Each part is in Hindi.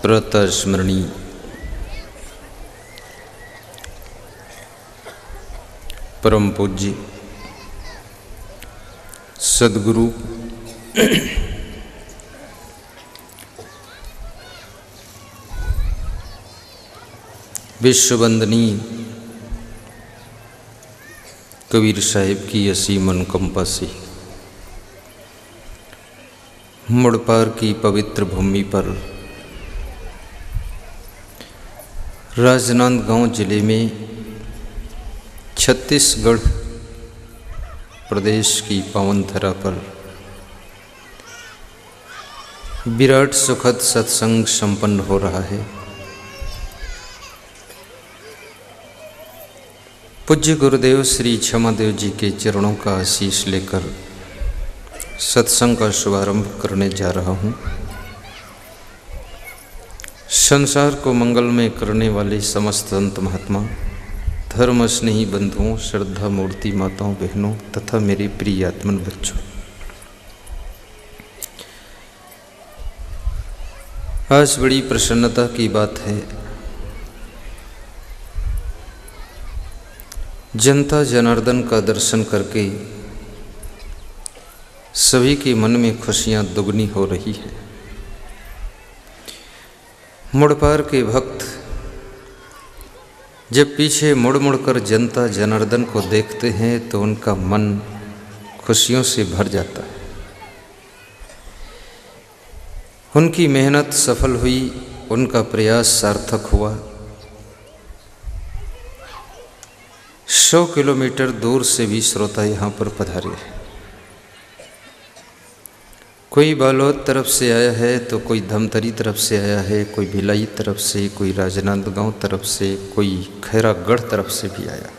प्रातः स्मरणी परम पूज्य सद्गुरु विश्ववंदनीय कबीर साहिब की असीम अनुकंपा से मुड़पार की पवित्र भूमि पर राजनांदगांव जिले में छत्तीसगढ़ प्रदेश की पावन धरा पर विराट सुखद सत्संग संपन्न हो रहा है। पूज्य गुरुदेव श्री क्षमादेव जी के चरणों का आशीष लेकर सत्संग का शुभारंभ करने जा रहा हूँ। संसार को मंगलमय करने वाले समस्त संत महात्मा, धर्म स्नेही बंधुओं, श्रद्धा मूर्ति माताओं, बहनों तथा मेरे प्रिय आत्मन बच्चों, आज बड़ी प्रसन्नता की बात है। जनता जनार्दन का दर्शन करके सभी के मन में खुशियां दुगनी हो रही है। मुड़पार के भक्त जब पीछे मुड़ मुड़ कर जनता जनार्दन को देखते हैं तो उनका मन खुशियों से भर जाता है। उनकी मेहनत सफल हुई, उनका प्रयास सार्थक हुआ। 100 किलोमीटर दूर से भी श्रोता यहाँ पर पधारे हैं। कोई बालोद तरफ से आया है तो कोई धमतरी तरफ से आया है, कोई भिलाई तरफ से, कोई राजनांदगांव तरफ से, कोई खैरागढ़ तरफ से भी आया।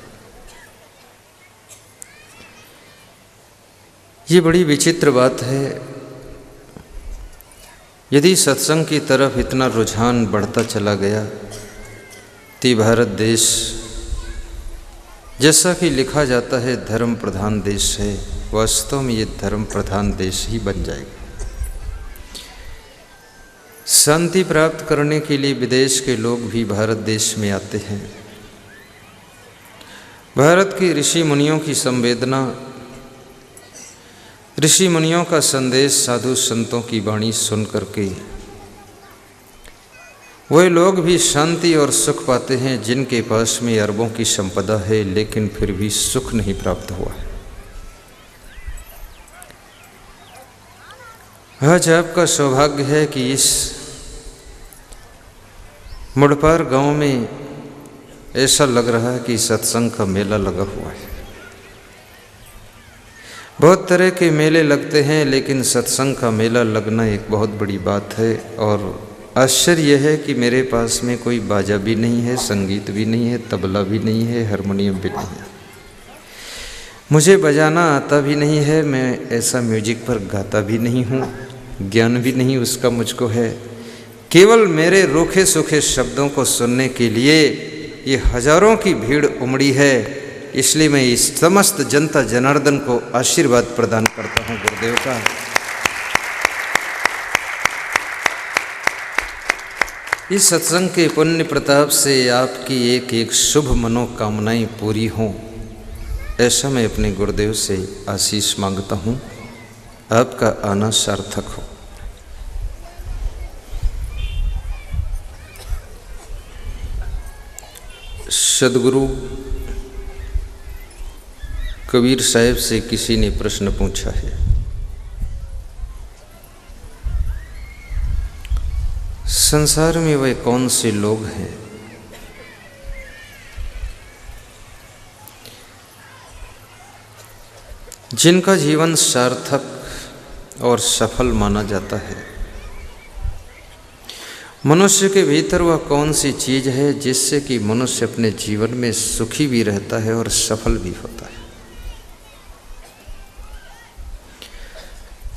ये बड़ी विचित्र बात है। यदि सत्संग की तरफ इतना रुझान बढ़ता चला गया तो भारत देश, जैसा कि लिखा जाता है धर्म प्रधान देश है, वास्तव में ये धर्म प्रधान देश ही बन जाएगा। शांति प्राप्त करने के लिए विदेश के लोग भी भारत देश में आते हैं। भारत के ऋषि मुनियों की संवेदना, ऋषि मुनियों का संदेश, साधु संतों की वाणी सुन करके वे लोग भी शांति और सुख पाते हैं जिनके पास में अरबों की संपदा है लेकिन फिर भी सुख नहीं प्राप्त हुआ है। आज आपका सौभाग्य है कि इस मुड़पार गांव में ऐसा लग रहा है कि सत्संग का मेला लगा हुआ है। बहुत तरह के मेले लगते हैं लेकिन सत्संग का मेला लगना एक बहुत बड़ी बात है। और आश्चर्य यह है कि मेरे पास में कोई बाजा भी नहीं है, संगीत भी नहीं है, तबला भी नहीं है, हारमोनियम भी नहीं है। मुझे बजाना आता भी नहीं है, मैं ऐसा म्यूजिक पर गाता भी नहीं हूँ, ज्ञान भी नहीं उसका मुझको है। केवल मेरे रूखे सूखे शब्दों को सुनने के लिए ये हजारों की भीड़ उमड़ी है। इसलिए मैं इस समस्त जनता जनार्दन को आशीर्वाद प्रदान करता हूँ गुरुदेव का। इस सत्संग के पुण्य प्रताप से आपकी एक एक शुभ मनोकामनाएं पूरी हों, ऐसा मैं अपने गुरुदेव से आशीष मांगता हूँ। आपका आना सार्थक हो। सद्गुरु कबीर साहिब से किसी ने प्रश्न पूछा है, संसार में वे कौन से लोग हैं जिनका जीवन सार्थक और सफल माना जाता है। मनुष्य के भीतर वह कौन सी चीज़ है जिससे कि मनुष्य अपने जीवन में सुखी भी रहता है और सफल भी होता है।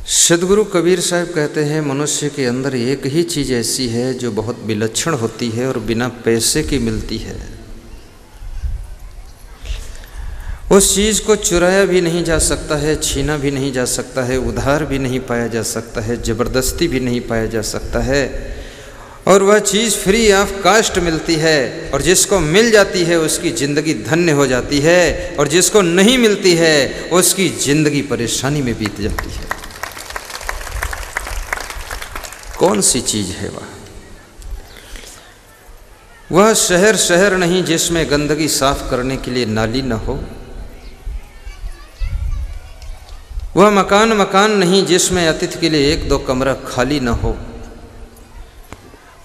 सद्गुरु कबीर साहब कहते हैं, मनुष्य के अंदर एक ही चीज़ ऐसी है जो बहुत विलक्षण होती है और बिना पैसे की मिलती है। उस चीज़ को चुराया भी नहीं जा सकता है, छीना भी नहीं जा सकता है, उधार भी नहीं पाया जा सकता है, ज़बरदस्ती भी नहीं पाया जा सकता है। और वह चीज़ फ्री ऑफ कास्ट मिलती है, और जिसको मिल जाती है उसकी ज़िंदगी धन्य हो जाती है, और जिसको नहीं मिलती है उसकी ज़िंदगी परेशानी में बीत जाती है। कौन सी चीज़ है वह? वह शहर शहर नहीं जिसमें गंदगी साफ करने के लिए नाली न हो। वह मकान मकान नहीं जिसमें अतिथि के लिए एक दो कमरा खाली न हो।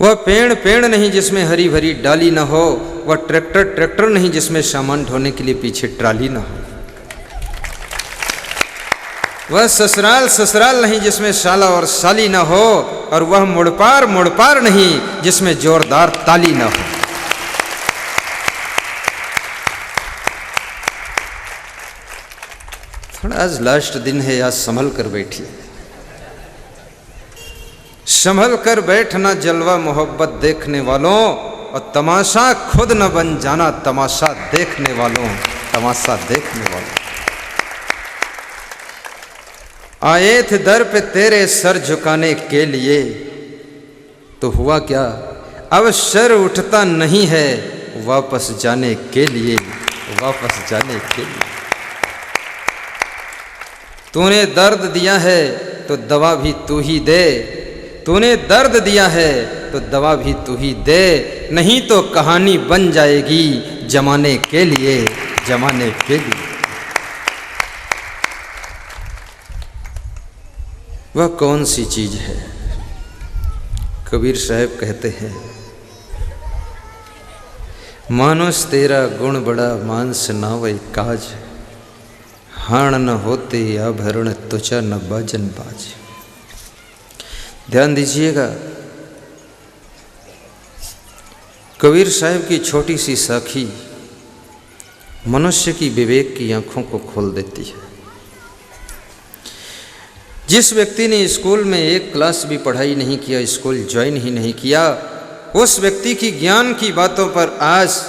वह पेड़ पेड़ नहीं जिसमें हरी भरी डाली न हो। वह ट्रैक्टर ट्रैक्टर नहीं जिसमें सामान ढोने के लिए पीछे ट्राली न हो। वह ससुराल ससुराल नहीं जिसमें साला और साली न हो। और वह मुड़पार मुड़पार नहीं जिसमें जोरदार ताली न हो। थोड़ा आज लास्ट दिन है, आज संभल कर बैठिए। संभल कर बैठना जलवा मोहब्बत देखने वालों, और तमाशा खुद न बन जाना तमाशा देखने वालों, तमाशा देखने वालों। आए थे दर पे तेरे सर झुकाने के लिए, तो हुआ क्या? अब सर उठता नहीं है वापस जाने के लिए, वापस जाने के लिए। तूने दर्द दिया है तो दवा भी तू ही दे। तूने दर्द दिया है तो दवा भी तू ही दे, नहीं तो कहानी बन जाएगी जमाने के लिए, जमाने के लिए। वह कौन सी चीज है? कबीर साहब कहते हैं, मानुष तेरा गुण बड़ा मानस ना वही काज, हाण न होते आभरण त्वचा न बाजन बाज। ध्यान दीजिएगा, कबीर साहब की छोटी सी साखी मनुष्य की विवेक की आंखों को खोल देती है। जिस व्यक्ति ने स्कूल में एक क्लास भी पढ़ाई नहीं किया, स्कूल ज्वाइन ही नहीं किया, उस व्यक्ति की ज्ञान की बातों पर आज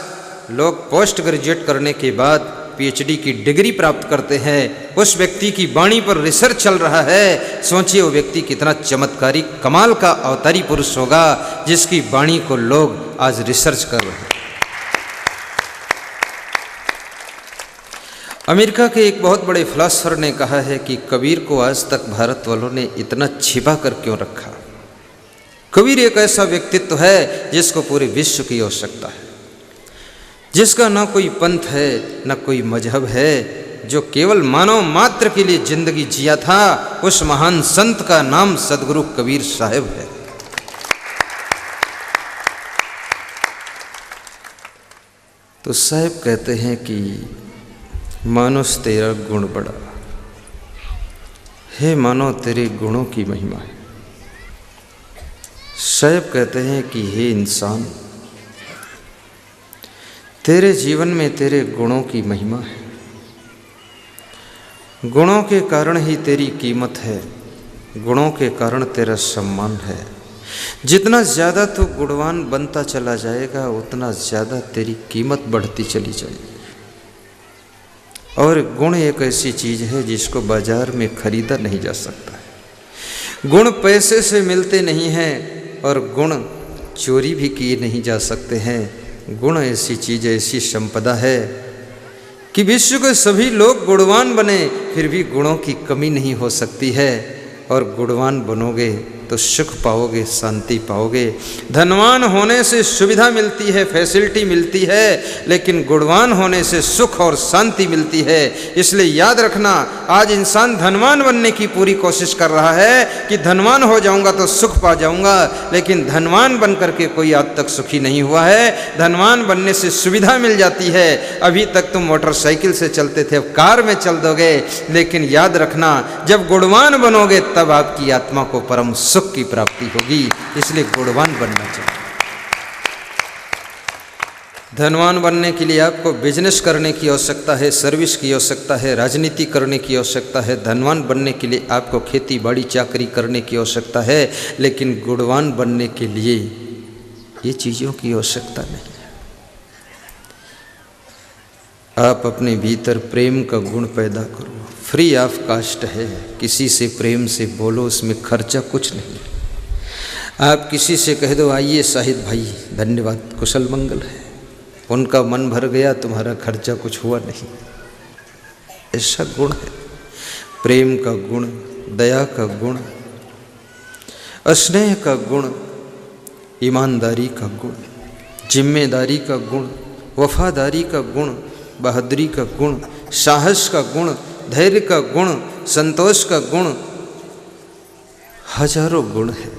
लोग पोस्ट ग्रेजुएट करने के बाद पीएचडी की डिग्री प्राप्त करते हैं। उस व्यक्ति की वाणी पर रिसर्च चल रहा है। सोचिए वो व्यक्ति कितना चमत्कारी कमाल का अवतारी पुरुष होगा जिसकी वाणी को लोग आज रिसर्च कर रहे हैं। अमेरिका के एक बहुत बड़े फिलॉसफर ने कहा है कि कबीर को आज तक भारत वालों ने इतना छिपा कर क्यों रखा। कबीर एक ऐसा व्यक्तित्व है जिसको पूरे विश्व की आवश्यकता है, जिसका ना कोई पंथ है ना कोई मजहब है, जो केवल मानव मात्र के लिए जिंदगी जिया था। उस महान संत का नाम सदगुरु कबीर साहब है। तो साहब कहते हैं कि मानुष तेरा गुण बड़ा है, मानो तेरे गुणों की महिमा है। साहब कहते हैं कि हे इंसान, तेरे जीवन में तेरे गुणों की महिमा है। गुणों के कारण ही तेरी कीमत है, गुणों के कारण तेरा सम्मान है। जितना ज़्यादा तू गुणवान बनता चला जाएगा उतना ज़्यादा तेरी कीमत बढ़ती चली जाएगी। और गुण एक ऐसी चीज़ है जिसको बाजार में खरीदा नहीं जा सकता है। गुण पैसे से मिलते नहीं हैं और गुण चोरी भी किए नहीं जा सकते हैं। गुण ऐसी चीज़, ऐसी संपदा है कि विश्व के सभी लोग गुणवान बने फिर भी गुणों की कमी नहीं हो सकती है। और गुणवान बनोगे तो सुख पाओगे, शांति पाओगे। धनवान होने से सुविधा मिलती है, फैसिलिटी मिलती है, लेकिन गुणवान होने से सुख और शांति मिलती है। इसलिए याद रखना, आज इंसान धनवान बनने की पूरी कोशिश कर रहा है कि धनवान हो जाऊंगा तो सुख पा जाऊंगा, लेकिन धनवान बन करके कोई आज तक सुखी नहीं हुआ है। धनवान बनने से सुविधा मिल जाती है। अभी तक तुम मोटरसाइकिल से चलते थे, अब कार में चल दोगे, लेकिन याद रखना जब गुणवान बनोगे तब आपकी आत्मा को परम सुख की प्राप्ति होगी। इसलिए गुणवान बनना चाहिए। धनवान बनने के लिए आपको बिजनेस करने की आवश्यकता है, सर्विस की आवश्यकता है, राजनीति करने की आवश्यकता है। धनवान बनने के लिए आपको खेती बाड़ी चाकरी करने की आवश्यकता है, लेकिन गुणवान बनने के लिए ये चीज़ों की आवश्यकता नहीं है। आप अपने भीतर प्रेम का गुण पैदा करो। फ्री ऑफ कास्ट है, किसी से प्रेम से बोलो, उसमें खर्चा कुछ नहीं। आप किसी से कह दो आइए शाहिद भाई, धन्यवाद, कुशल मंगल है, उनका मन भर गया, तुम्हारा खर्चा कुछ हुआ नहीं। ऐसा गुण है, प्रेम का गुण, दया का गुण, स्नेह का गुण, ईमानदारी का गुण, जिम्मेदारी का गुण, वफादारी का गुण, बहादुरी का गुण, साहस का गुण, धैर्य का गुण, संतोष का गुण, हजारों गुण है।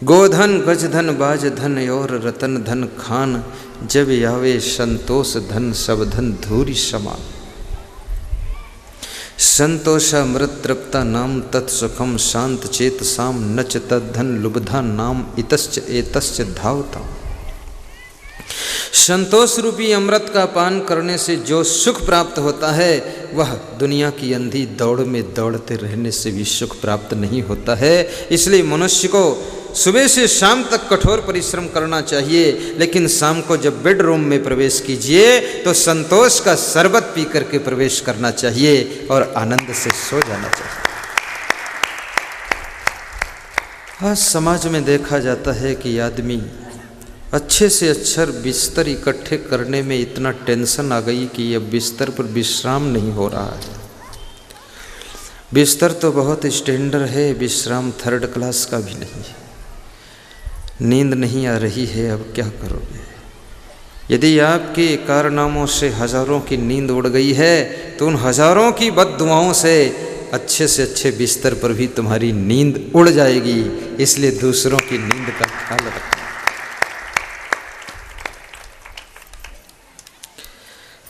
गोधन गजधन बाज धन और रतन धन खान, जब यावे संतोष धन सब धन धूरी समान। संतोषामृत तृप्ता नाम तत्सुखम शांत चेत साम नच तद्धन लुब्धा नाम इतश्च एतश्च धावता। संतोष रूपी अमृत का पान करने से जो सुख प्राप्त होता है वह दुनिया की अंधी दौड़ में दौड़ते रहने से भी सुख प्राप्त नहीं होता है। इसलिए मनुष्य को सुबह से शाम तक कठोर परिश्रम करना चाहिए, लेकिन शाम को जब बेडरूम में प्रवेश कीजिए तो संतोष का शरबत पी करके प्रवेश करना चाहिए और आनंद से सो जाना चाहिए। आज समाज में देखा जाता है कि आदमी अच्छे से अच्छा बिस्तर इकट्ठे करने में इतना टेंशन आ गई कि अब बिस्तर पर विश्राम नहीं हो रहा है। बिस्तर तो बहुत स्टैंडर्ड है, विश्राम थर्ड क्लास का भी नहीं है। नींद नहीं आ रही है, अब क्या करोगे? यदि आपके कारनामों से हजारों की नींद उड़ गई है तो उन हजारों की बद्दुआओं से अच्छे बिस्तर पर भी तुम्हारी नींद उड़ जाएगी। इसलिए दूसरों की नींद का ख्याल रखना।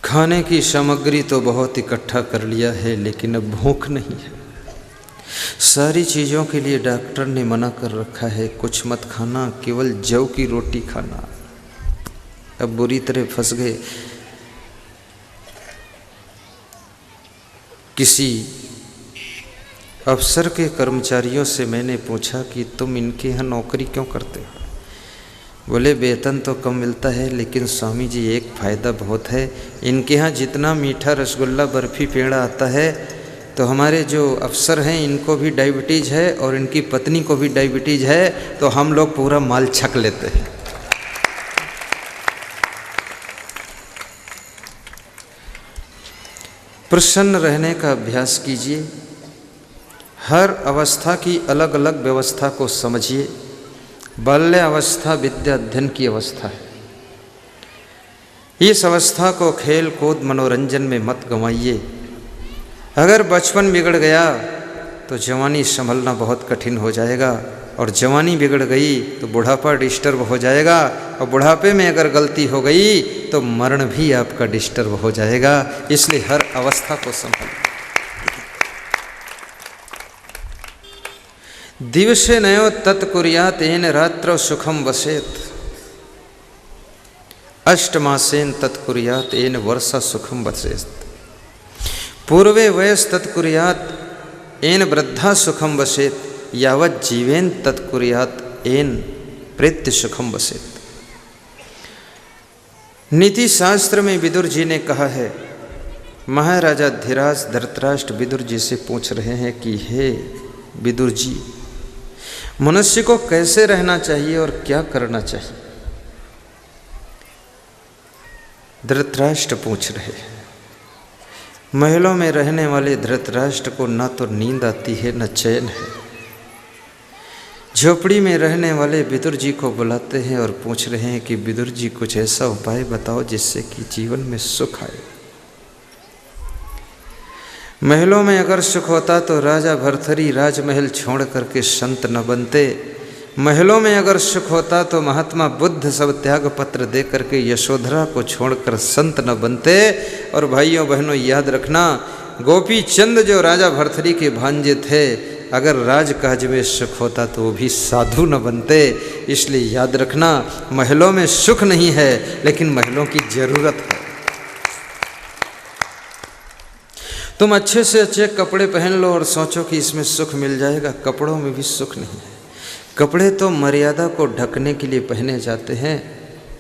खाने की सामग्री तो बहुत इकट्ठा कर लिया है, लेकिन अब भूख नहीं है। सारी चीज़ों के लिए डॉक्टर ने मना कर रखा है, कुछ मत खाना, केवल जौ की रोटी खाना। अब बुरी तरह फंस गए। किसी अफसर के कर्मचारियों से मैंने पूछा कि तुम इनके यहाँ नौकरी क्यों करते हो? बोले वेतन तो कम मिलता है, लेकिन स्वामी जी एक फ़ायदा बहुत है, इनके यहाँ जितना मीठा रसगुल्ला बर्फ़ी पेड़ा आता है तो हमारे जो अफसर हैं इनको भी डायबिटीज़ है और इनकी पत्नी को भी डायबिटीज़ है, तो हम लोग पूरा माल छक लेते हैं। प्रसन्न रहने का अभ्यास कीजिए। हर अवस्था की अलग अलग व्यवस्था को समझिए। बाल्य अवस्था विद्या अध्ययन की अवस्था है। इस अवस्था को खेल कूद मनोरंजन में मत गंवाइए। अगर बचपन बिगड़ गया तो जवानी संभलना बहुत कठिन हो जाएगा, और जवानी बिगड़ गई तो बुढ़ापा डिस्टर्ब हो जाएगा, और बुढ़ापे में अगर गलती हो गई तो मरण भी आपका डिस्टर्ब हो जाएगा। इसलिए हर अवस्था को संभालिए। दिवसे नयो तत्कुर्यात येन रात्रौ सुखम वसेत, अष्टमासेन तत्कुर्यात येन वर्षा सुखम वसेत, पूर्वे वयस तत्कुर्यात येन वृद्धा सुखम वसेत, यावत जीवेन तत्कुर्यात येन प्रेत्य सुखम वसेत। नीति शास्त्र में विदुर जी ने कहा है, महाराजा धीराज धृतराष्ट्र विदुर जी से पूछ रहे हैं कि हे विदुर जी, मनुष्य को कैसे रहना चाहिए और क्या करना चाहिए? धृतराष्ट्र पूछ रहे हैं। महलों में रहने वाले धृतराष्ट्र को ना तो नींद आती है न चैन है। झोपड़ी में रहने वाले विदुर जी को बुलाते हैं और पूछ रहे हैं कि विदुर जी कुछ ऐसा उपाय बताओ जिससे कि जीवन में सुख आए। महलों में अगर सुख होता तो राजा भर्तृहरि राजमहल छोड़ करके संत न बनते। महलों में अगर सुख होता तो महात्मा बुद्ध सब त्याग पत्र दे करके यशोधरा को छोड़कर संत न बनते। और भाइयों बहनों याद रखना, गोपी चंद जो राजा भर्तृहरि के भांजे थे, अगर राजकाज में सुख होता तो वो भी साधु न बनते। इसलिए याद रखना, महलों में सुख नहीं है लेकिन महलों की जरूरत है। तुम अच्छे से अच्छे कपड़े पहन लो और सोचो कि इसमें सुख मिल जाएगा, कपड़ों में भी सुख नहीं है। कपड़े तो मर्यादा को ढकने के लिए पहने जाते हैं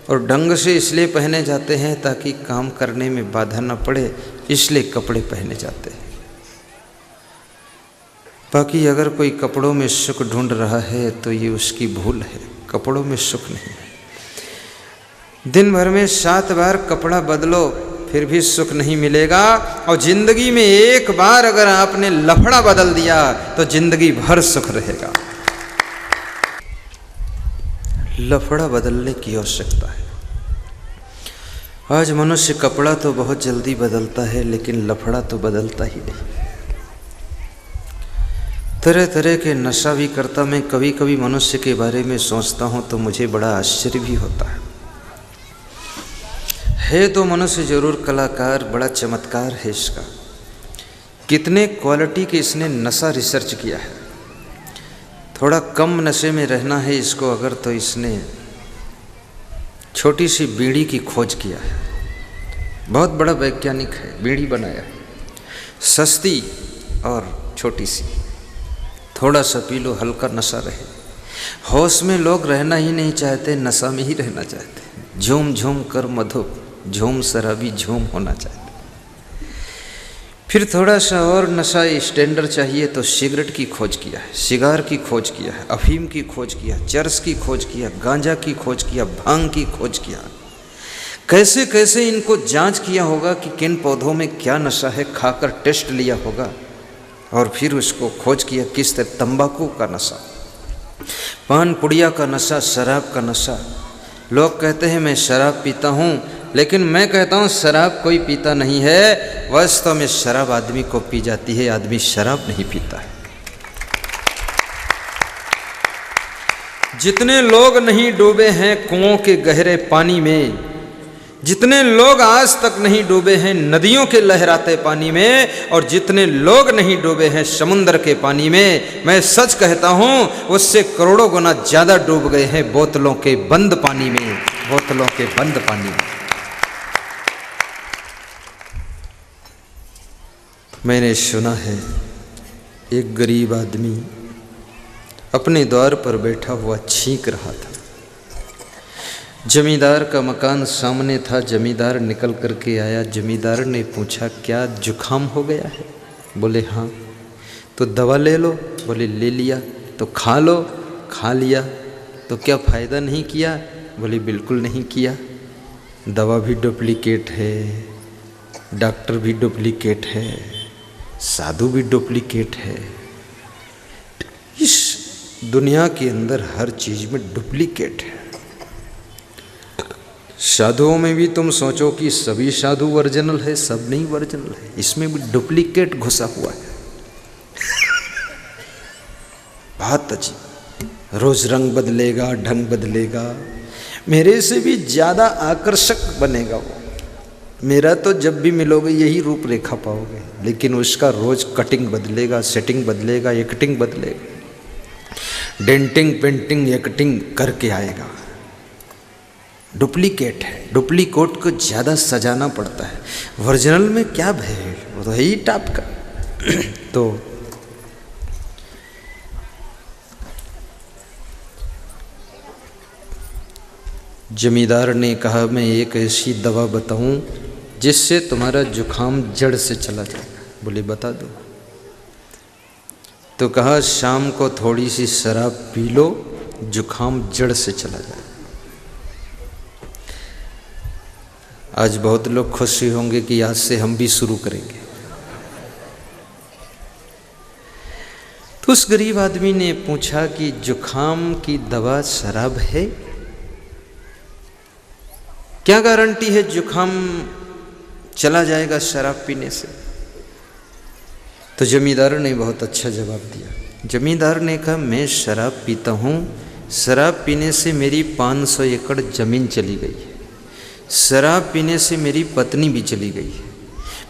और ढंग से इसलिए पहने जाते हैं ताकि काम करने में बाधा न पड़े, इसलिए कपड़े पहने जाते हैं। बाकी अगर कोई कपड़ों में सुख ढूंढ रहा है तो ये उसकी भूल है, कपड़ों में सुख नहीं है। दिन भर में 7 बार कपड़ा बदलो फिर भी सुख नहीं मिलेगा, और जिंदगी में एक बार अगर आपने लफड़ा बदल दिया तो जिंदगी भर सुख रहेगा। लफड़ा बदलने की आवश्यकता है। आज मनुष्य कपड़ा तो बहुत जल्दी बदलता है लेकिन लफड़ा तो बदलता ही नहीं। तरह तरह के नशा भी करता। मैं कभी कभी मनुष्य के बारे में सोचता हूँ तो मुझे बड़ा आश्चर्य भी होता है तो मनुष्य जरूर कलाकार, बड़ा चमत्कार है इसका। कितने क्वालिटी के इसने नशा रिसर्च किया है। थोड़ा कम नशे में रहना है इसको अगर, तो इसने छोटी सी बीड़ी की खोज किया है। बहुत बड़ा वैज्ञानिक है, बीड़ी बनाया है, सस्ती और छोटी सी। थोड़ा सा पी लो, हल्का नशा रहे। होश में लोग रहना ही नहीं चाहते, नशा में ही रहना चाहते। झूम झूम कर मधुप, झूम शराबी झूम होना चाहते। फिर थोड़ा सा और नशा स्टैंडर्ड चाहिए तो सिगरेट की खोज किया है, सिगार की खोज किया है, अफीम की खोज किया, चरस की खोज किया, गांजा की खोज किया, भांग की खोज किया। कैसे कैसे इनको जांच किया होगा कि किन पौधों में क्या नशा है, खाकर टेस्ट लिया होगा और फिर उसको खोज किया किस तरह। तंबाकू का नशा, पान पुड़िया का नशा, शराब का नशा। लोग कहते हैं मैं शराब पीता हूँ, लेकिन मैं कहता हूँ शराब कोई पीता नहीं है, वास्तव में शराब आदमी को पी जाती है, आदमी शराब नहीं पीता है। जितने लोग नहीं डूबे हैं कुओं के गहरे पानी में, जितने लोग आज तक नहीं डूबे हैं नदियों के लहराते पानी में, और जितने लोग नहीं डूबे हैं समुद्र के पानी में, मैं सच कहता हूं उससे करोड़ों गुना ज्यादा डूब गए हैं बोतलों के बंद पानी में, बोतलों के बंद पानी में। मैंने सुना है एक गरीब आदमी अपने द्वार पर बैठा हुआ छींक रहा था। जमींदार का मकान सामने था। जमींदार निकल करके आया। जमींदार ने पूछा क्या जुखाम हो गया है? बोले हाँ। तो दवा ले लो। बोले ले लिया। तो खा लो। खा लिया। तो क्या फ़ायदा नहीं किया? बोले बिल्कुल नहीं किया। दवा भी डुप्लीकेट है, डॉक्टर भी डुप्लीकेट है, साधु भी डुप्लीकेट है। इस दुनिया के अंदर हर चीज़ में डुप्लीकेट है। साधुओं में भी तुम सोचो कि सभी साधु ओरिजिनल है, सब नहीं ओरिजिनल है, इसमें भी डुप्लीकेट घुसा हुआ है। बहुत अजीब। रोज रंग बदलेगा, ढंग बदलेगा, मेरे से भी ज़्यादा आकर्षक बनेगा वो। मेरा तो जब भी मिलोगे यही रूप रेखा पाओगे, लेकिन उसका रोज कटिंग बदलेगा, सेटिंग बदलेगा, एक्टिंग बदलेगा, डेंटिंग पेंटिंग एक्टिंग करके आएगा। डुप्लीकेट है। डुप्लीकेट को ज़्यादा सजाना पड़ता है। ओरिजिनल में क्या भय, वो तो है ही टाप का। तो जमींदार ने कहा मैं एक ऐसी दवा बताऊं जिससे तुम्हारा जुखाम जड़ से चला जाएगा। बोले बता दो। तो कहा शाम को थोड़ी सी शराब पी लो, जुखाम जड़ से चला जाएगा। आज बहुत लोग खुशी होंगे कि आज से हम भी शुरू करेंगे। तो उस गरीब आदमी ने पूछा कि जुखाम की दवा शराब है? क्या गारंटी है जुखाम चला जाएगा शराब पीने से? तो जमींदार ने बहुत अच्छा जवाब दिया। जमींदार ने कहा मैं शराब पीता हूँ, शराब पीने से मेरी 500 एकड़ ज़मीन चली गई है, शराब पीने से मेरी पत्नी भी चली गई है।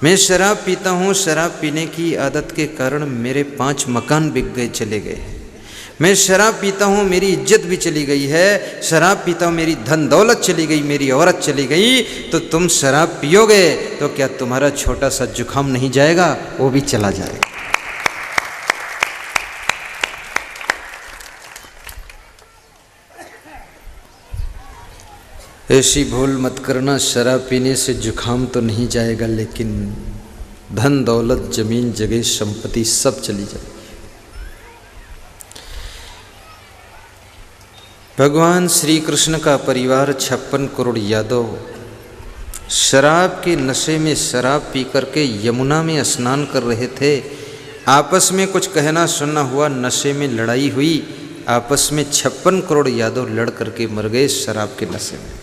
मैं शराब पीता हूँ, शराब पीने की आदत के कारण मेरे 5 मकान बिक गए, चले गए हैं। मैं शराब पीता हूँ, मेरी इज्जत भी चली गई है। शराब पीता हूँ, मेरी धन दौलत चली गई, मेरी औरत चली गई। तो तुम शराब पियोगे तो क्या तुम्हारा छोटा सा जुखाम नहीं जाएगा? वो भी चला जाएगा। ऐसी भूल मत करना। शराब पीने से जुखाम तो नहीं जाएगा, लेकिन धन दौलत, जमीन जगह, संपत्ति सब चली जाएगी। भगवान श्री कृष्ण का परिवार 56 करोड़ यादव शराब के नशे में शराब पी करके यमुना में स्नान कर रहे थे। आपस में कुछ कहना सुनना हुआ, नशे में लड़ाई हुई, आपस में 56 करोड़ यादव लड़ करके मर गए शराब के नशे में।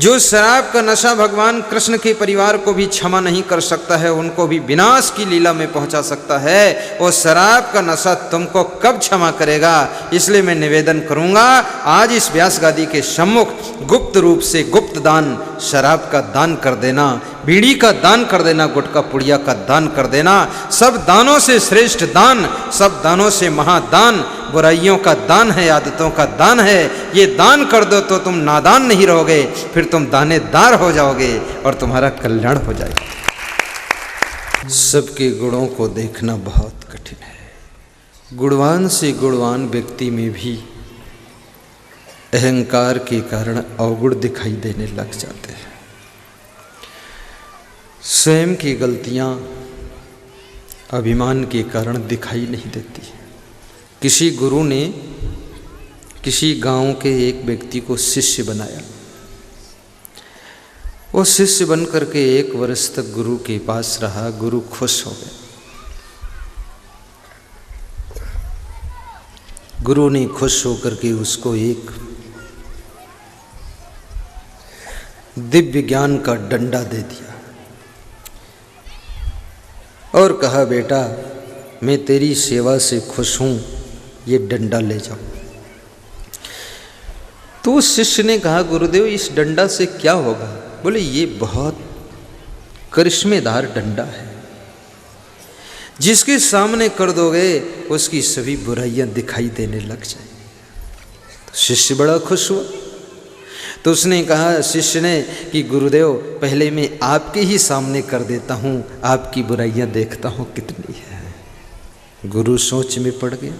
जो शराब का नशा भगवान कृष्ण के परिवार को भी क्षमा नहीं कर सकता है, उनको भी विनाश की लीला में पहुंचा सकता है, वो शराब का नशा तुमको कब क्षमा करेगा। इसलिए मैं निवेदन करूंगा, आज इस व्यास गादी के सम्मुख गुप्त रूप से गुप्त दान, शराब का दान कर देना, बीड़ी का दान कर देना, गुटखा पुड़िया का दान कर देना। सब दानों से श्रेष्ठ दान, सब दानों से महादान बुराइयों का दान है, आदतों का दान है। ये दान कर दो तो तुम नादान नहीं रहोगे, फिर तुम दानेदार हो जाओगे और तुम्हारा कल्याण हो जाएगा। सबके गुणों को देखना बहुत कठिन है। गुणवान से गुणवान व्यक्ति में भी अहंकार के कारण अवगुण दिखाई देने लग जाते हैं। स्वयं की गलतियां अभिमान के कारण दिखाई नहीं देती। किसी गुरु ने किसी गांव के एक व्यक्ति को शिष्य बनाया। वो शिष्य बन करके 1 वर्ष तक गुरु के पास रहा। गुरु खुश हो गए। गुरु ने खुश होकर के उसको एक दिव्य ज्ञान का डंडा दे दिया और कहा, बेटा मैं तेरी सेवा से खुश हूं, ये डंडा ले जाओ। तो उस शिष्य ने कहा, गुरुदेव इस डंडा से क्या होगा? बोले, ये बहुत करिश्मेदार डंडा है, जिसके सामने कर दोगे उसकी सभी बुराइयां दिखाई देने लग जाए। तो शिष्य बड़ा खुश हुआ। तो उसने कहा, शिष्य ने, कि गुरुदेव पहले मैं आपके ही सामने कर देता हूं, आपकी बुराइयां देखता हूं कितनी है। गुरु सोच में पड़ गया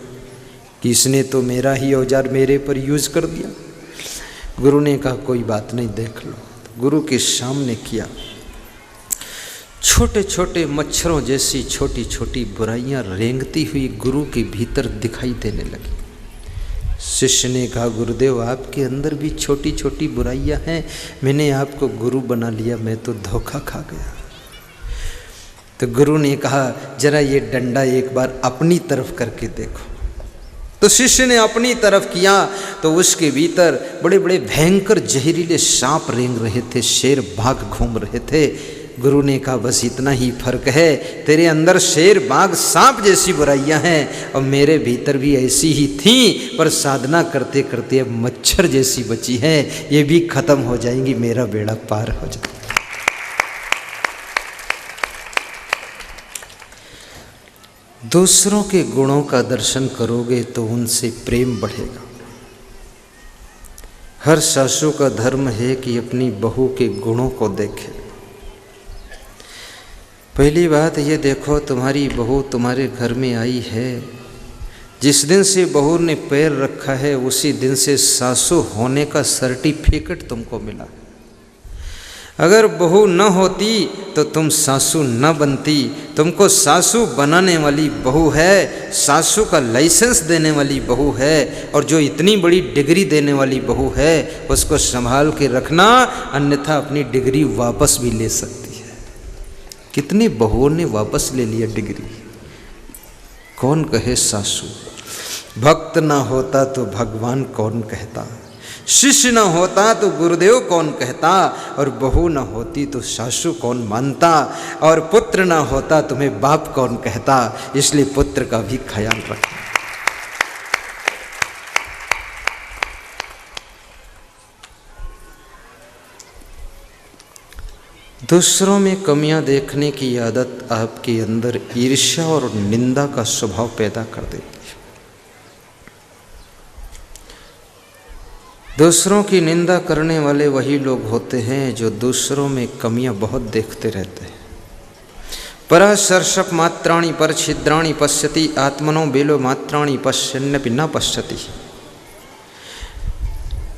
कि इसने तो मेरा ही औजार मेरे पर यूज कर दिया। गुरु ने कहा, कोई बात नहीं, देख लो। गुरु के सामने किया। छोटे छोटे मच्छरों जैसी छोटी छोटी बुराइयां रेंगती हुई गुरु के भीतर दिखाई देने लगी। शिष्य ने कहा, गुरुदेव आपके अंदर भी छोटी छोटी बुराइयां हैं, मैंने आपको गुरु बना लिया, मैं तो धोखा खा गया। तो गुरु ने कहा, जरा ये डंडा एक बार अपनी तरफ करके देखो। तो शिष्य ने अपनी तरफ किया तो उसके भीतर बड़े बड़े भयंकर जहरीले सांप रेंग रहे थे, शेर बाघ घूम रहे थे। गुरु ने कहा, बस इतना ही फर्क है, तेरे अंदर शेर बाघ सांप जैसी बुराइयां हैं और मेरे भीतर भी ऐसी ही थी, पर साधना करते करते अब मच्छर जैसी बची है, ये भी खत्म हो जाएंगी, मेरा बेड़ा पार हो जाएगा। दूसरों के गुणों का दर्शन करोगे तो उनसे प्रेम बढ़ेगा। हर सासू का धर्म है कि अपनी बहू के गुणों को देखे। पहली बात ये देखो, तुम्हारी बहू तुम्हारे घर में आई है, जिस दिन से बहू ने पैर रखा है उसी दिन से सासू होने का सर्टिफिकेट तुमको मिला। अगर बहू न होती तो तुम सासू न बनती। तुमको सासू बनाने वाली बहू है, सासू का लाइसेंस देने वाली बहू है, और जो इतनी बड़ी डिग्री देने वाली बहू है उसको संभाल के रखना, अन्यथा अपनी डिग्री वापस भी ले सकती है। कितनी बहुओं ने वापस ले लिया डिग्री। कौन कहे सासू? भक्त ना होता तो भगवान कौन कहता, शिष्य न होता तो गुरुदेव कौन कहता, और बहू न होती तो सासू कौन मानता, और पुत्र न होता तुम्हें बाप कौन कहता। इसलिए पुत्र का भी ख्याल रखना। दूसरों में कमियां देखने की आदत आपके अंदर ईर्ष्या और निंदा का स्वभाव पैदा कर देती है। दूसरों की निंदा करने वाले वही लोग होते हैं जो दूसरों में कमियां बहुत देखते रहते हैं। परसर्षप मात्राणि पर छिद्राणि पश्यति, आत्मनो बेलो मात्राणि पश्यन्नपि न पश्यति।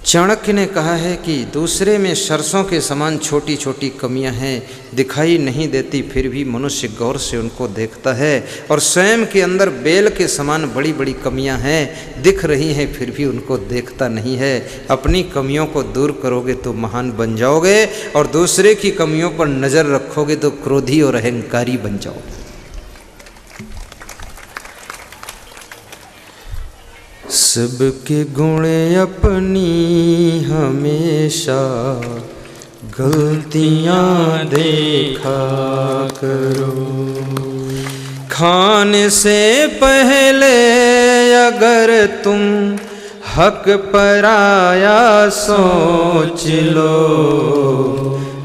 चाणक्य ने कहा है कि दूसरे में सरसों के समान छोटी छोटी कमियां हैं, दिखाई नहीं देती, फिर भी मनुष्य गौर से उनको देखता है, और स्वयं के अंदर बेल के समान बड़ी बड़ी कमियां हैं, दिख रही हैं, फिर भी उनको देखता नहीं है। अपनी कमियों को दूर करोगे तो महान बन जाओगे, और दूसरे की कमियों पर नज़र रखोगे तो क्रोधी और अहंकारी बन जाओगे। सबके गुण अपनी हमेशा गलतियां देखा करो। खाने से पहले अगर तुम हक पराया सोच लो,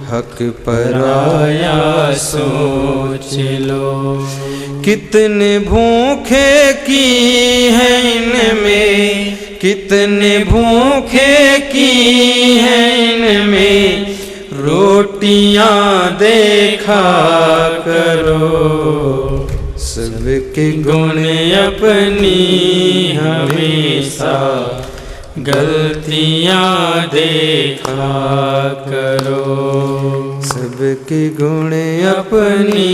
हक पराया सोच लो। कितने भूखे की है इनमें, कितने भूखे की है इनमें, रोटियां देखा करो। सबके गुण अपनी हमेशा गलतियां देखा करो। सबके गुण अपनी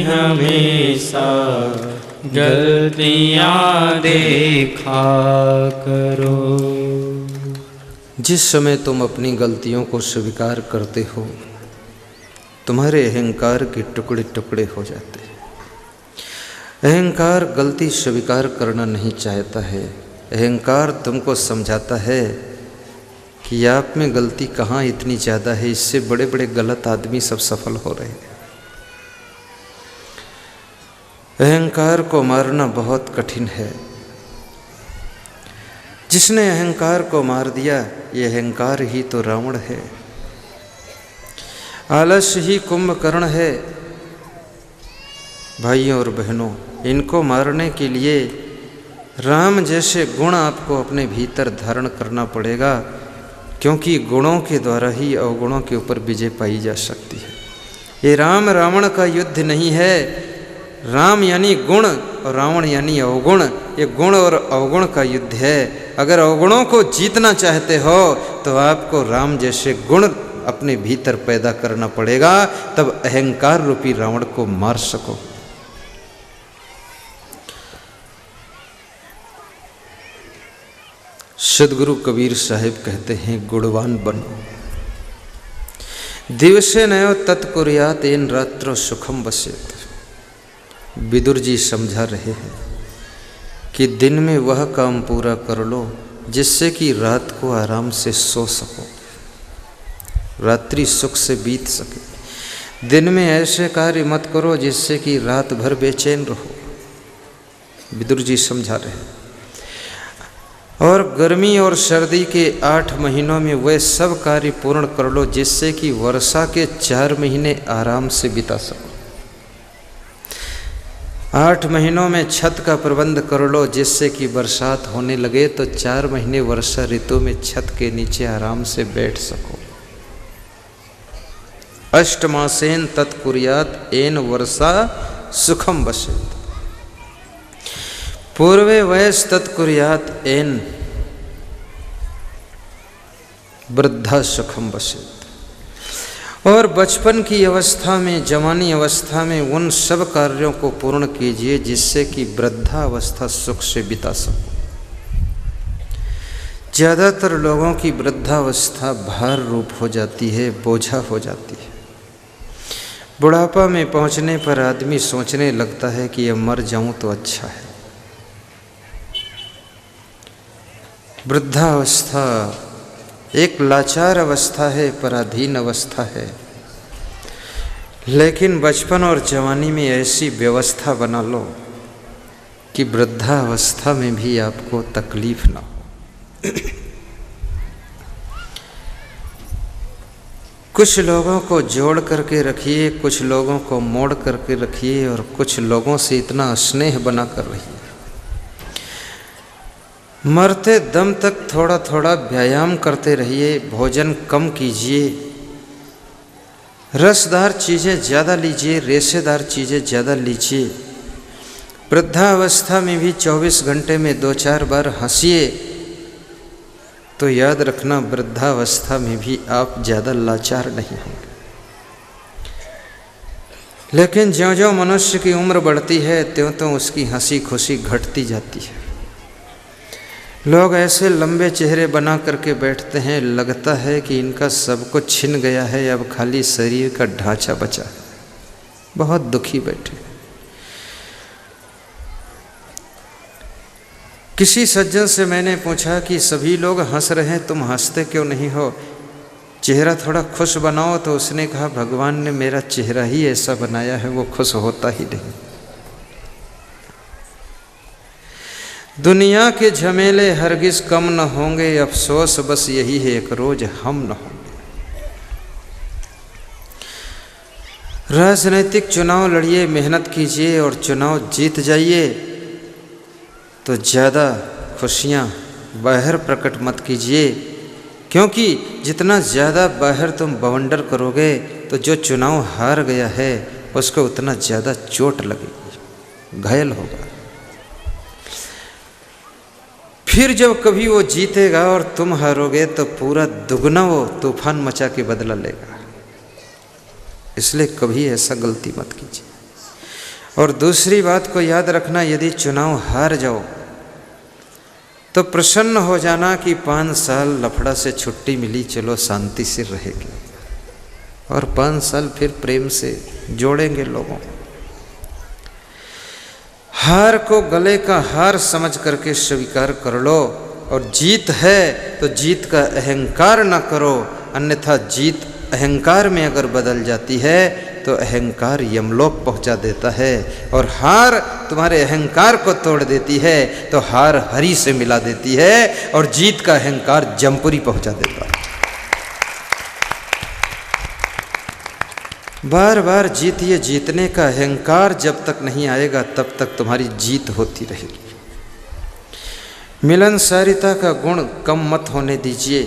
हमेशा गलतियां देखा करो। जिस समय तुम अपनी गलतियों को स्वीकार करते हो, तुम्हारे अहंकार के टुकड़े टुकड़े हो जाते हैं। अहंकार गलती स्वीकार करना नहीं चाहता है। अहंकार तुमको समझाता है कि आप में गलती कहाँ इतनी ज़्यादा है, इससे बड़े बड़े गलत आदमी सब सफल हो रहे हैं। अहंकार को मारना बहुत कठिन है। जिसने अहंकार को मार दिया, ये अहंकार ही तो रावण है। आलस्य ही कुंभकर्ण है। भाइयों और बहनों, इनको मारने के लिए राम जैसे गुण आपको अपने भीतर धारण करना पड़ेगा, क्योंकि गुणों के द्वारा ही अवगुणों के ऊपर विजय पाई जा सकती है। ये राम रावण का युद्ध नहीं है। राम यानी गुण और रावण यानी अवगुण। ये गुण और अवगुण का युद्ध है। अगर अवगुणों को जीतना चाहते हो तो आपको राम जैसे गुण अपने भीतर पैदा करना पड़ेगा, तब अहंकार रूपी रावण को मार सको। सदगुरु कबीर साहिब कहते हैं, गुणवान बनो। दिवसे नयो तत्कुर्यात एन रात्रो सुखम बसेत। विदुर जी समझा रहे हैं कि दिन में वह काम पूरा कर लो जिससे कि रात को आराम से सो सको, रात्रि सुख से बीत सके। दिन में ऐसे कार्य मत करो जिससे कि रात भर बेचैन रहो। विदुर जी समझा रहे हैं। और गर्मी और सर्दी के 8 महीनों में वह सब कार्य पूर्ण कर लो जिससे कि वर्षा के 4 महीने आराम से बिता सको। 8 महीनों में छत का प्रबंध कर लो जिससे कि बरसात होने लगे तो 4 महीने वर्षा ऋतु में छत के नीचे आराम से बैठ सको। अष्टमासेन तत्कुर्यात एन वर्षा सुखम बसेत। पूर्वे वयस तत्कुर्यात एन वृद्धा सुखम बसेत। और बचपन की अवस्था में, जवानी अवस्था में उन सब कार्यों को पूर्ण कीजिए जिससे कि वृद्धा अवस्था सुख से बिता सको। ज़्यादातर लोगों की वृद्धावस्था भार रूप हो जाती है, बोझा हो जाती है। बुढ़ापा में पहुंचने पर आदमी सोचने लगता है कि अब मर जाऊं तो अच्छा है। वृद्धावस्था एक लाचार अवस्था है, पराधीन अवस्था है। लेकिन बचपन और जवानी में ऐसी व्यवस्था बना लो कि वृद्धावस्था में भी आपको तकलीफ ना हो। कुछ लोगों को जोड़ करके रखिए, कुछ लोगों को मोड़ करके रखिए, और कुछ लोगों से इतना स्नेह बना कर रहिए। मरते दम तक थोड़ा थोड़ा व्यायाम करते रहिए, भोजन कम कीजिए, रसदार चीज़ें ज़्यादा लीजिए, रेशेदार चीज़ें ज़्यादा लीजिए। वृद्धावस्था में भी 24 घंटे में 2-4 बार हंसिए, तो याद रखना वृद्धावस्था में भी आप ज़्यादा लाचार नहीं होंगे। लेकिन ज्यों ज्यों मनुष्य की उम्र बढ़ती है त्यों त्यों उसकी हंसी खुशी घटती जाती है। लोग ऐसे लंबे चेहरे बना करके बैठते हैं, लगता है कि इनका सब कुछ छिन गया है, अब खाली शरीर का ढांचा बचा है। बहुत दुखी बैठे। किसी सज्जन से मैंने पूछा कि सभी लोग हंस रहे हैं, तुम हंसते क्यों नहीं हो, चेहरा थोड़ा खुश बनाओ। तो उसने कहा भगवान ने मेरा चेहरा ही ऐसा बनाया है, वो खुश होता ही नहीं। दुनिया के झमेले हरगिज कम न होंगे, अफसोस बस यही है एक रोज हम न होंगे। राजनैतिक चुनाव लड़िए, मेहनत कीजिए और चुनाव जीत जाइए तो ज़्यादा खुशियाँ बाहर प्रकट मत कीजिए, क्योंकि जितना ज़्यादा बाहर तुम बवंडर करोगे तो जो चुनाव हार गया है उसको उतना ज़्यादा चोट लगेगी, घायल होगा। फिर जब कभी वो जीतेगा और तुम हारोगे तो पूरा दुगना वो तूफान मचा के बदला लेगा। इसलिए कभी ऐसा गलती मत कीजिए। और दूसरी बात को याद रखना, यदि चुनाव हार जाओ तो प्रसन्न हो जाना कि 5 साल लफड़ा से छुट्टी मिली, चलो शांति से रहेगी, और 5 साल फिर प्रेम से जोड़ेंगे लोगों। हार को गले का हार समझ करके स्वीकार कर लो, और जीत है तो जीत का अहंकार न करो, अन्यथा जीत अहंकार में अगर बदल जाती है तो अहंकार यमलोक पहुंचा देता है, और हार तुम्हारे अहंकार को तोड़ देती है तो हार हरि से मिला देती है, और जीत का अहंकार जमपुरी पहुंचा देता है। बार बार जीतिए, जीतने का अहंकार जब तक नहीं आएगा तब तक तुम्हारी जीत होती रहेगी। मिलनसारिता का गुण कम मत होने दीजिए।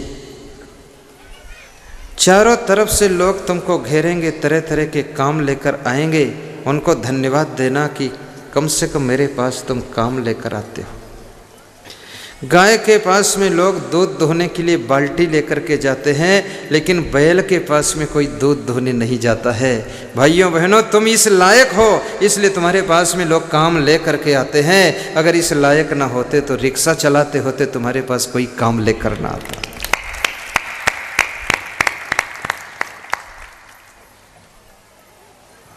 चारों तरफ से लोग तुमको घेरेंगे, तरह तरह के काम लेकर आएंगे, उनको धन्यवाद देना कि कम से कम मेरे पास तुम काम लेकर आते हो। गाय के पास में लोग दूध दोहने के लिए बाल्टी लेकर के जाते हैं, लेकिन बैल के पास में कोई दूध दोहने नहीं जाता है। भाइयों बहनों, तुम इस लायक हो इसलिए तुम्हारे पास में लोग काम ले करके आते हैं। अगर इस लायक ना होते तो रिक्शा चलाते होते, तुम्हारे पास कोई काम लेकर ना आता।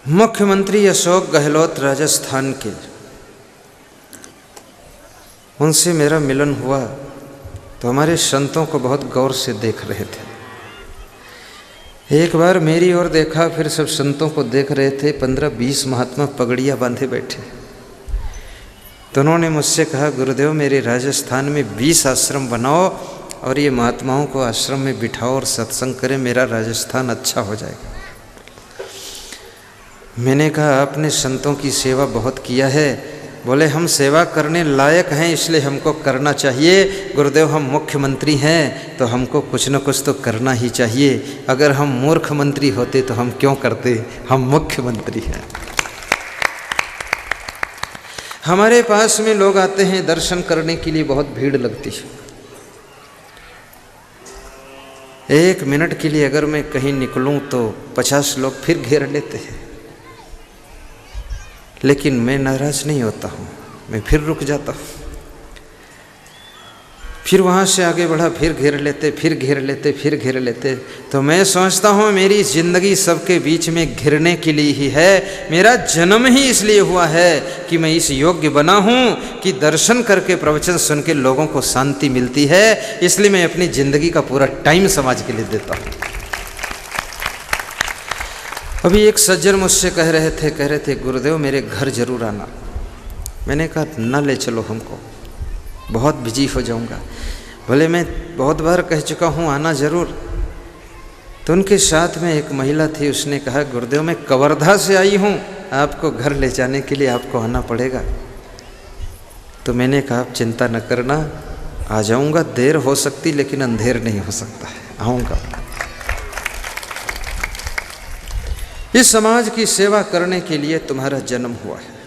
मुख्यमंत्री अशोक गहलोत राजस्थान के, उनसे मेरा मिलन हुआ तो हमारे संतों को बहुत गौर से देख रहे थे। एक बार मेरी ओर देखा, फिर सब संतों को देख रहे थे। 15-20 महात्मा पगड़ियाँ बांधे बैठे। तो उन्होंने मुझसे कहा गुरुदेव मेरे राजस्थान में 20 आश्रम बनाओ और ये महात्माओं को आश्रम में बिठाओ और सत्संग करें, मेरा राजस्थान अच्छा हो जाएगा। मैंने कहा आपने संतों की सेवा बहुत किया है। बोले हम सेवा करने लायक हैं इसलिए हमको करना चाहिए। गुरुदेव हम मुख्यमंत्री हैं तो हमको कुछ न कुछ तो करना ही चाहिए। अगर हम मूर्ख मंत्री होते तो हम क्यों करते, हम मुख्यमंत्री हैं। हमारे पास में लोग आते हैं दर्शन करने के लिए, बहुत भीड़ लगती है। 1 मिनट के लिए अगर मैं कहीं निकलूं तो 50 लोग फिर घेर लेते हैं, लेकिन मैं नाराज नहीं होता हूँ, मैं फिर रुक जाता हूँ। फिर वहाँ से आगे बढ़ा, फिर घेर लेते, फिर घेर लेते, फिर घेर लेते। तो मैं सोचता हूँ मेरी ज़िंदगी सबके बीच में घिरने के लिए ही है। मेरा जन्म ही इसलिए हुआ है कि मैं इस योग्य बना हूँ कि दर्शन करके प्रवचन सुन के लोगों को शांति मिलती है। इसलिए मैं अपनी ज़िंदगी का पूरा टाइम समाज के लिए देता हूँ। अभी एक सज्जन मुझसे कह रहे थे गुरुदेव मेरे घर जरूर आना। मैंने कहा ना ले चलो हमको, बहुत बिजी हो जाऊंगा। बोले मैं बहुत बार कह चुका हूँ आना ज़रूर। तो उनके साथ में एक महिला थी, उसने कहा गुरुदेव मैं कवर्धा से आई हूँ, आपको घर ले जाने के लिए आपको आना पड़ेगा। तो मैंने कहा आप चिंता न करना, आ जाऊँगा, देर हो सकती लेकिन अंधेर नहीं हो सकता है, आऊँगा। इस समाज की सेवा करने के लिए तुम्हारा जन्म हुआ है,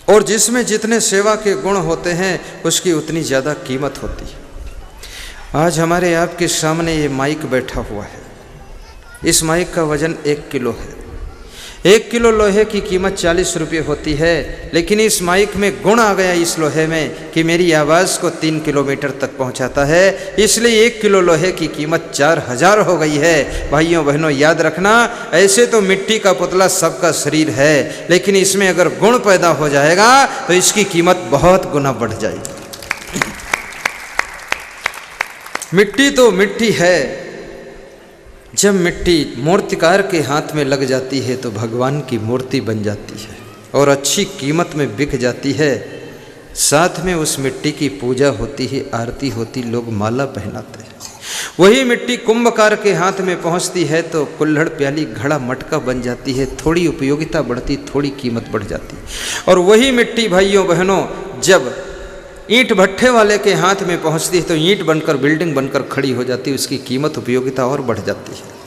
और जिसमें जितने सेवा के गुण होते हैं उसकी उतनी ज़्यादा कीमत होती है। आज हमारे आपके सामने ये माइक बैठा हुआ है। इस माइक का वजन 1 किलो है। 1 किलो लोहे की कीमत 40 रुपये होती है, लेकिन इस माइक में गुण आ गया इस लोहे में कि मेरी आवाज़ को 3 किलोमीटर तक पहुंचाता है, इसलिए 1 किलो लोहे की कीमत 4000 हो गई है। भाइयों बहनों याद रखना, ऐसे तो मिट्टी का पुतला सबका शरीर है, लेकिन इसमें अगर गुण पैदा हो जाएगा तो इसकी कीमत बहुत गुना बढ़ जाएगी। मिट्टी तो मिट्टी है, जब मिट्टी मूर्तिकार के हाथ में लग जाती है तो भगवान की मूर्ति बन जाती है और अच्छी कीमत में बिक जाती है। साथ में उस मिट्टी की पूजा होती है, आरती होती, लोग माला पहनाते हैं। वही मिट्टी कुंभकार के हाथ में पहुंचती है तो कुल्हड़, प्याली, घड़ा, मटका बन जाती है। थोड़ी उपयोगिता बढ़ती, थोड़ी कीमत बढ़ जाती। और वही मिट्टी भाइयों बहनों जब ईंट भट्ठे वाले के हाथ में पहुंचती है तो ईंट बनकर, बिल्डिंग बनकर खड़ी हो जाती है, उसकी कीमत, उपयोगिता और बढ़ जाती है।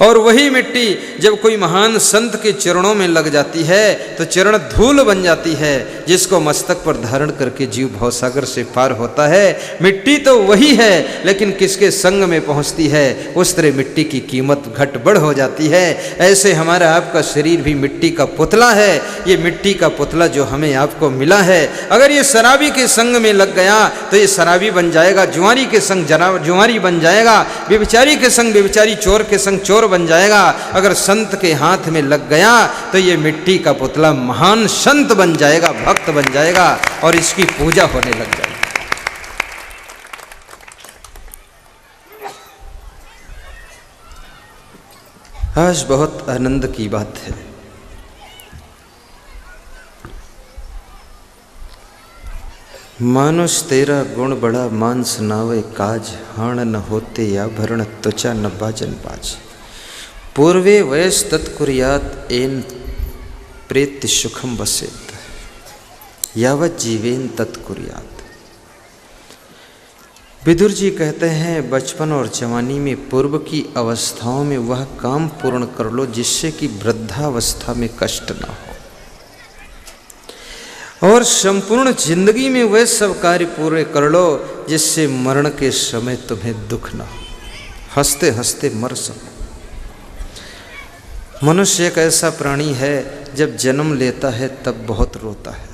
और वही मिट्टी जब कोई महान संत के चरणों में लग जाती है तो चरण धूल बन जाती है, जिसको मस्तक पर धारण करके जीव भवसागर से पार होता है। मिट्टी तो वही है, लेकिन किसके संग में पहुंचती है उस तरह मिट्टी की कीमत घट बढ़ हो जाती है। ऐसे हमारा आपका शरीर भी मिट्टी का पुतला है। ये मिट्टी का पुतला जो हमें आपको मिला है, अगर ये शराबी के संग में लग गया तो ये शराबी बन जाएगा, जुआरी के संग जुआरी बन जाएगा, व्यभिचारी के संग व्यभिचारी, चोर के संग चोर बन जाएगा। अगर संत के हाथ में लग गया तो ये मिट्टी का पुतला महान संत बन जाएगा, भक्त बन जाएगा और इसकी पूजा होने लग जाएगी। आज बहुत आनंद की बात है। मानुष तेरा गुण बड़ा, मांस नावे काज, हाण न होते आभरण, त्वचा न बाजन बाज। पूर्वे वयस तत्कुर्यात एन प्रेत्य सुखम वसेत, यावत जीवेन तत्कुर्यात। विदुर जी कहते हैं बचपन और जवानी में पूर्व की अवस्थाओं में वह काम पूर्ण कर लो जिससे कि वृद्धावस्था में कष्ट न हो, और संपूर्ण जिंदगी में वह सब कार्य पूरे कर लो जिससे मरण के समय तुम्हें दुख न हो, हंसते हंसते मर सको। मनुष्य एक ऐसा प्राणी है जब जन्म लेता है तब बहुत रोता है।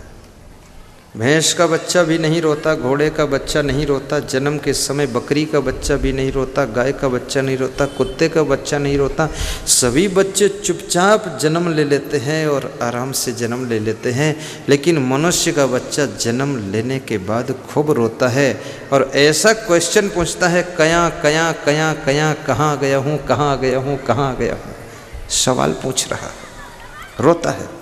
भैंस का बच्चा भी नहीं रोता, घोड़े का बच्चा नहीं रोता, जन्म के समय बकरी का बच्चा भी नहीं रोता, गाय का बच्चा नहीं रोता, कुत्ते का बच्चा नहीं रोता। सभी बच्चे चुपचाप जन्म ले लेते हैं और आराम से जन्म ले लेते हैं, लेकिन मनुष्य का बच्चा जन्म लेने के बाद खूब रोता है और ऐसा क्वेश्चन पूछता है, कया कया कया कया, कहाँ गया हूँ, कहाँ गया हूँ, कहाँ गया हूँ। सवाल पूछ रहा है, रोता है।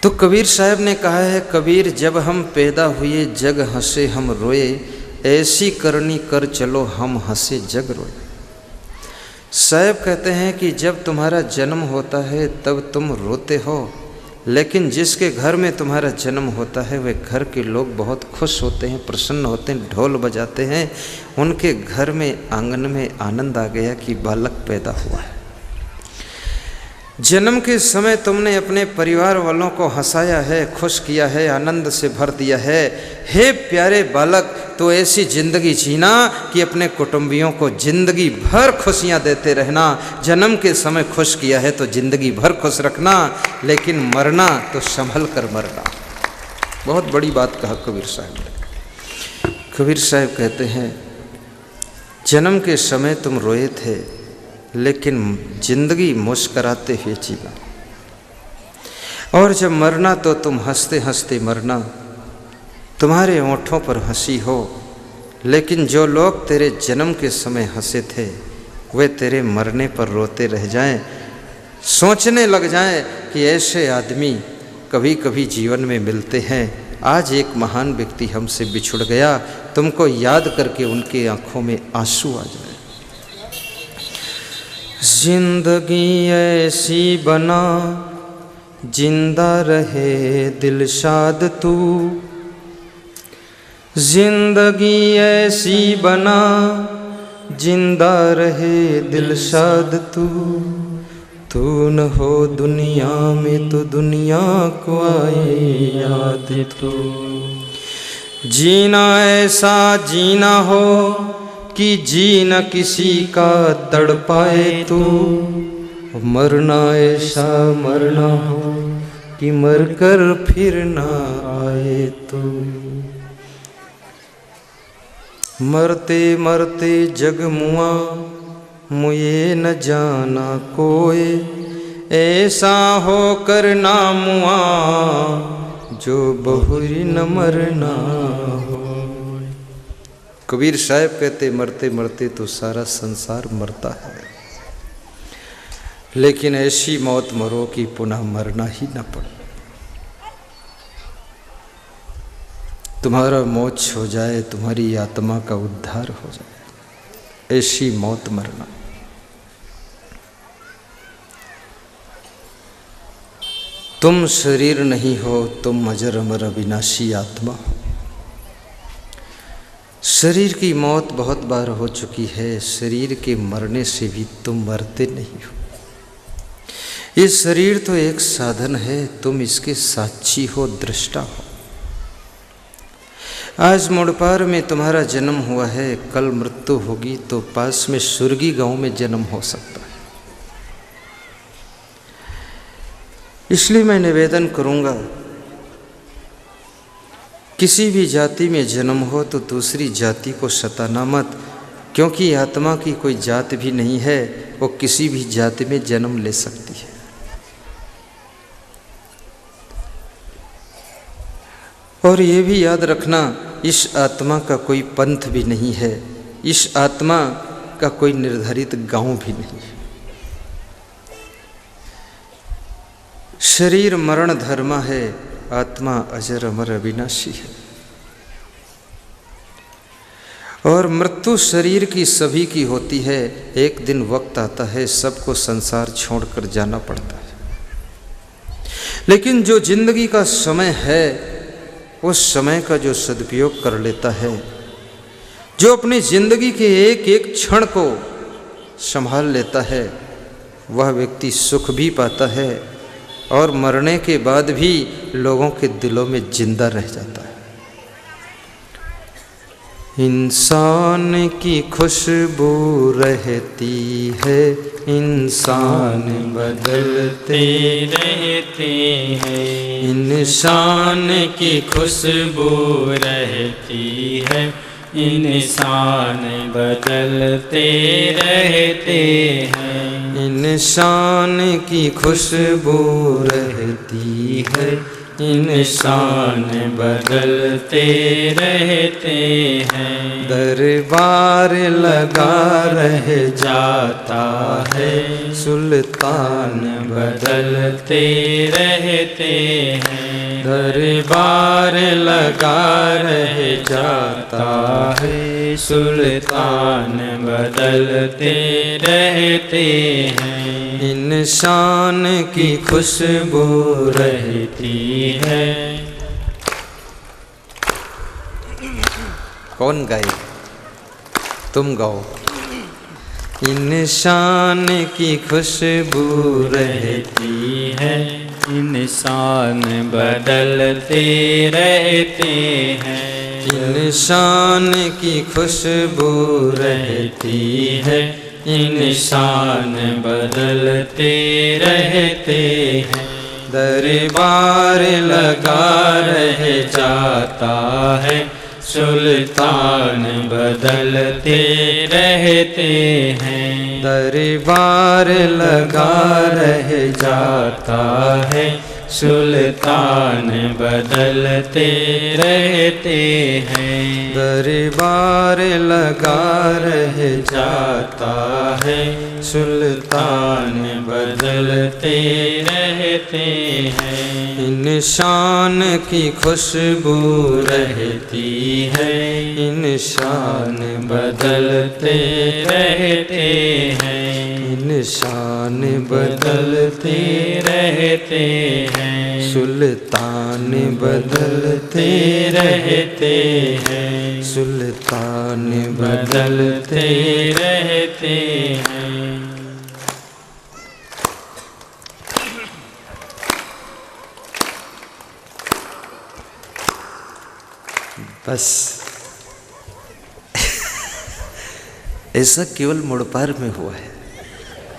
तो कबीर साहब ने कहा है, कबीर जब हम पैदा हुए जग हंसे हम रोए, ऐसी करनी कर चलो हम हंसे जग रोए। साहब कहते हैं कि जब तुम्हारा जन्म होता है तब तुम रोते हो, लेकिन जिसके घर में तुम्हारा जन्म होता है वे घर के लोग बहुत खुश होते हैं, प्रसन्न होते हैं, ढोल बजाते हैं। उनके घर में आंगन में आनंद आ गया कि बालक पैदा हुआ है। जन्म के समय तुमने अपने परिवार वालों को हंसाया है, खुश किया है, आनंद से भर दिया है। हे प्यारे बालक, तो ऐसी ज़िंदगी जीना कि अपने कुटुंबियों को ज़िंदगी भर खुशियाँ देते रहना। जन्म के समय खुश किया है तो ज़िंदगी भर खुश रखना, लेकिन मरना तो संभल कर मरना। बहुत बड़ी बात कहा कबीर साहब ने। कबीर साहब कहते हैं, जन्म के समय तुम रोए थे लेकिन जिंदगी मुस्कराते हुए जीना, और जब मरना तो तुम हंसते हंसते मरना। तुम्हारे होंठों पर हंसी हो, लेकिन जो लोग तेरे जन्म के समय हंसे थे वे तेरे मरने पर रोते रह जाएं, सोचने लग जाएं कि ऐसे आदमी कभी कभी जीवन में मिलते हैं। आज एक महान व्यक्ति हमसे बिछुड़ गया, तुमको याद करके उनकी आंखों में आंसू आ जाए। जिंदगी ऐसी बना जिंदा रहे दिलशाद तू, जिंदगी ऐसी बना जिंदा रहे दिलशाद तू। तू न हो दुनिया में तो दुनिया को आए याद तू। जीना ऐसा जीना हो कि जी न किसी का तड़ पाए तू, मरना ऐसा मरना हो कि मर कर फिर ना आए तू। मरते मरते जग मुआ मुझे न जाना कोई, ऐसा हो कर ना मुआ जो बहुरी न मरना हो। कबीर साहब कहते मरते मरते तो सारा संसार मरता है, लेकिन ऐसी मौत मरो कि पुनः मरना ही न पड़े। तुम्हारा मोक्ष हो जाए, तुम्हारी आत्मा का उद्धार हो जाए, ऐसी मौत मरना। तुम शरीर नहीं हो, तुम अजर अमर अविनाशी आत्मा हो। शरीर की मौत बहुत बार हो चुकी है, शरीर के मरने से भी तुम मरते नहीं हो। ये शरीर तो एक साधन है, तुम इसके साक्षी हो, दृष्टा हो। आज मुड़पार में तुम्हारा जन्म हुआ है, कल मृत्यु होगी तो पास में सुरगी गांव में जन्म हो सकता है। इसलिए मैं निवेदन करूंगा, किसी भी जाति में जन्म हो तो दूसरी जाति को सताना मत, क्योंकि आत्मा की कोई जात भी नहीं है, वो किसी भी जाति में जन्म ले सकती है। और ये भी याद रखना, इस आत्मा का कोई पंथ भी नहीं है, इस आत्मा का कोई निर्धारित गांव भी नहीं है। शरीर मरण धर्म है, आत्मा अजर अमर अविनाशी है। और मृत्यु शरीर की सभी की होती है, एक दिन वक्त आता है सबको संसार छोड़कर जाना पड़ता है। लेकिन जो जिंदगी का समय है, उस समय का जो सदुपयोग कर लेता है, जो अपनी जिंदगी के एक एक क्षण को संभाल लेता है, वह व्यक्ति सुख भी पाता है और मरने के बाद भी लोगों के दिलों में जिंदा रह जाता है। इंसान की खुशबू रहती है, इंसान बदलते रहते हैं। इंसान की खुशबू रहती है, इंसान बदलते रहते हैं। इंसान की खुशबू रहती है, इंसान बदलते रहते हैं। दरबार लगा रह जाता है, सुल्तान बदलते रहते हैं। दरबार लगा रह जाता है, सुल्तान बदलते रहते हैं। इंसान की खुशबू रहती है। कौन गाए? तुम गाओ। इंसान की खुशबू रहती है, इंसान बदलते रहते हैं। इंसान की खुशबू रहती है, इंसान बदलते रहते हैं। दरबार लगा रह जाता है, सुल्तान बदलते रहते हैं। दरबार लगा रह जाता है, सुल्तान बदलते रहते हैं। दरबार लगा रह जाता है, सुल्तान बदलते रहते हैं। इंसान की खुशबू रहती है, इंसान बदलते रहते हैं। इंसान बदलते रहते हैं, सुल्तान बदलते रहते हैं। सुल्तान बदलते रहते हैं। बस ऐसा केवल मुड़पार में हुआ है,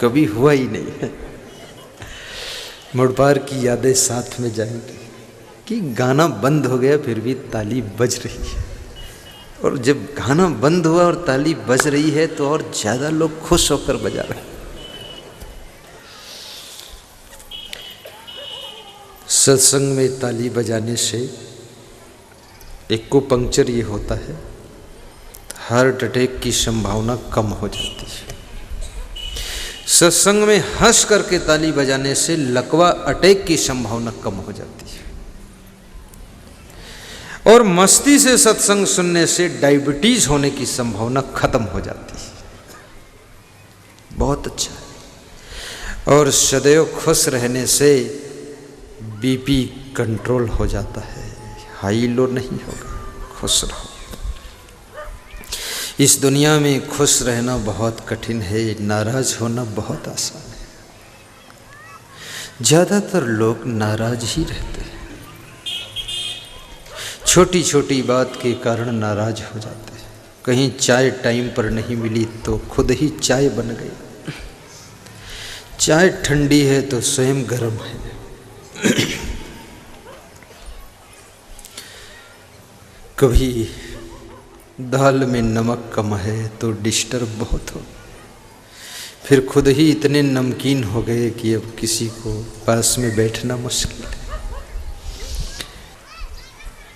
कभी हुआ ही नहीं है। मुड़पार की यादें साथ में जाएंगी कि गाना बंद हो गया फिर भी ताली बज रही है, और जब गाना बंद हुआ और ताली बज रही है तो और ज्यादा लोग खुश होकर बजा रहे हैं। सत्संग में ताली बजाने से एक को पंक्चर ये होता है, हार्ट अटैक की संभावना कम हो जाती है। सत्संग में हंस करके ताली बजाने से लकवा अटैक की संभावना कम हो जाती है, और मस्ती से सत्संग सुनने से डायबिटीज होने की संभावना खत्म हो जाती है। बहुत अच्छा है। और सदैव खुश रहने से बीपी कंट्रोल हो जाता है, हाई लो नहीं होगा, खुश रहो। इस दुनिया में खुश रहना बहुत कठिन है, नाराज होना बहुत आसान है। ज्यादातर लोग नाराज ही रहते हैं, छोटी छोटी बात के कारण नाराज हो जाते हैं। कहीं चाय टाइम पर नहीं मिली तो खुद ही चाय बन गई, चाय ठंडी है तो स्वयं गर्म है। कभी दाल में नमक कम है तो डिस्टर्ब बहुत हो, फिर खुद ही इतने नमकीन हो गए कि अब किसी को पास में बैठना मुश्किल है।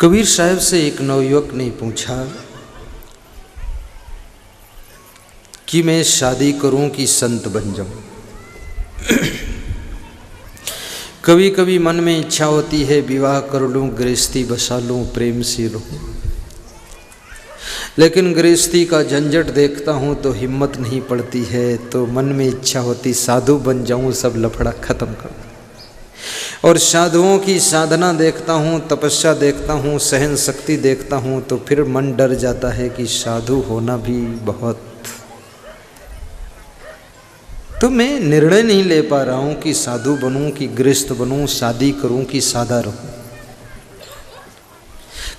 कबीर साहब से एक नवयुवक ने पूछा कि मैं शादी करूं कि संत बन जाऊं। कभी कभी मन में इच्छा होती है विवाह कर लूं, गृहस्थी बसा लूं, प्रेम से रहूं, लेकिन गृहस्थी का झंझट देखता हूं तो हिम्मत नहीं पड़ती है। तो मन में इच्छा होती साधु बन जाऊं, सब लफड़ा खत्म कर दूं। और साधुओं की साधना देखता हूं, तपस्या देखता हूं, सहन शक्ति देखता हूं तो फिर मन डर जाता है कि साधु होना भी बहुत। तो मैं निर्णय नहीं ले पा रहा हूं कि साधु बनूं कि गृहस्थ बनूं, शादी करूं कि सादा रहूं।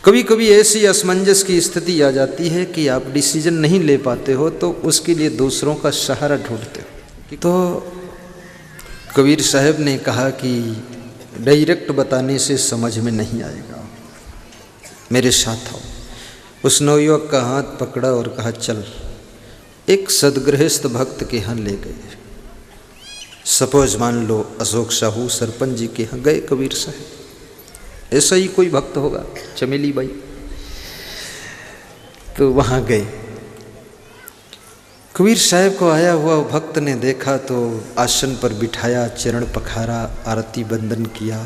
कभी कभी ऐसी असमंजस की स्थिति आ जाती है कि आप डिसीजन नहीं ले पाते हो, तो उसके लिए दूसरों का सहारा ढूंढते हो। तो कबीर साहब ने कहा कि डायरेक्ट बताने से समझ में नहीं आएगा, मेरे साथ आओ। उस नवयुवक का हाथ पकड़ा और कहा चल। एक सदगृहस्थ भक्त के यहाँ ले गए। सपोज मान लो अशोक साहू सरपंच जी के यहाँ गए कबीर साहब, ऐसा ही कोई भक्त होगा, चमेली बाई, तो वहाँ गए। कबीर साहब को आया हुआ भक्त ने देखा तो आसन पर बिठाया, चरण पखारा, आरती बंदन किया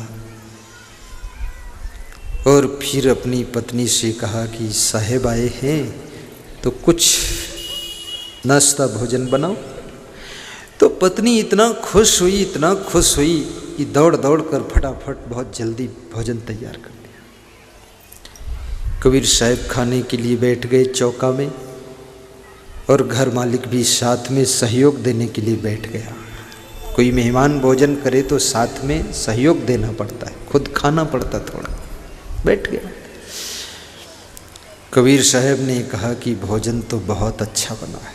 और फिर अपनी पत्नी से कहा कि साहेब आए हैं तो कुछ नाश्ता भोजन बनाओ। तो पत्नी इतना खुश हुई, इतना खुश हुई कि दौड़ दौड़ कर फटाफट बहुत जल्दी भोजन तैयार कर दिया। कबीर साहब खाने के लिए बैठ गए चौका में, और घर मालिक भी साथ में सहयोग देने के लिए बैठ गया। कोई मेहमान भोजन करे तो साथ में सहयोग देना पड़ता है, खुद खाना पड़ता थोड़ा। बैठ गया। कबीर साहब ने कहा कि भोजन तो बहुत अच्छा बना है,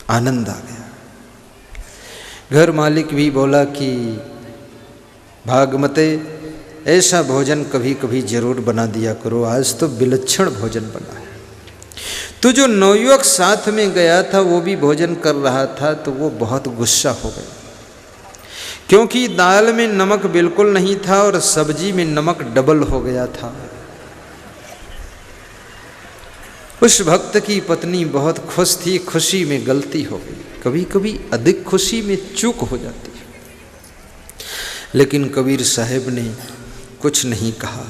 आनंद आ गया। घर मालिक भी बोला कि भागमते ऐसा भोजन कभी कभी जरूर बना दिया करो, आज तो विलक्षण भोजन बना है। तो जो नवयुवक साथ में गया था वो भी भोजन कर रहा था, तो वो बहुत गुस्सा हो गया, क्योंकि दाल में नमक बिल्कुल नहीं था और सब्जी में नमक डबल हो गया था। उस भक्त की पत्नी बहुत खुश थी, खुशी में गलती हो गई। कभी कभी अधिक खुशी में चूक हो जाती है, लेकिन कबीर साहब ने कुछ नहीं कहा।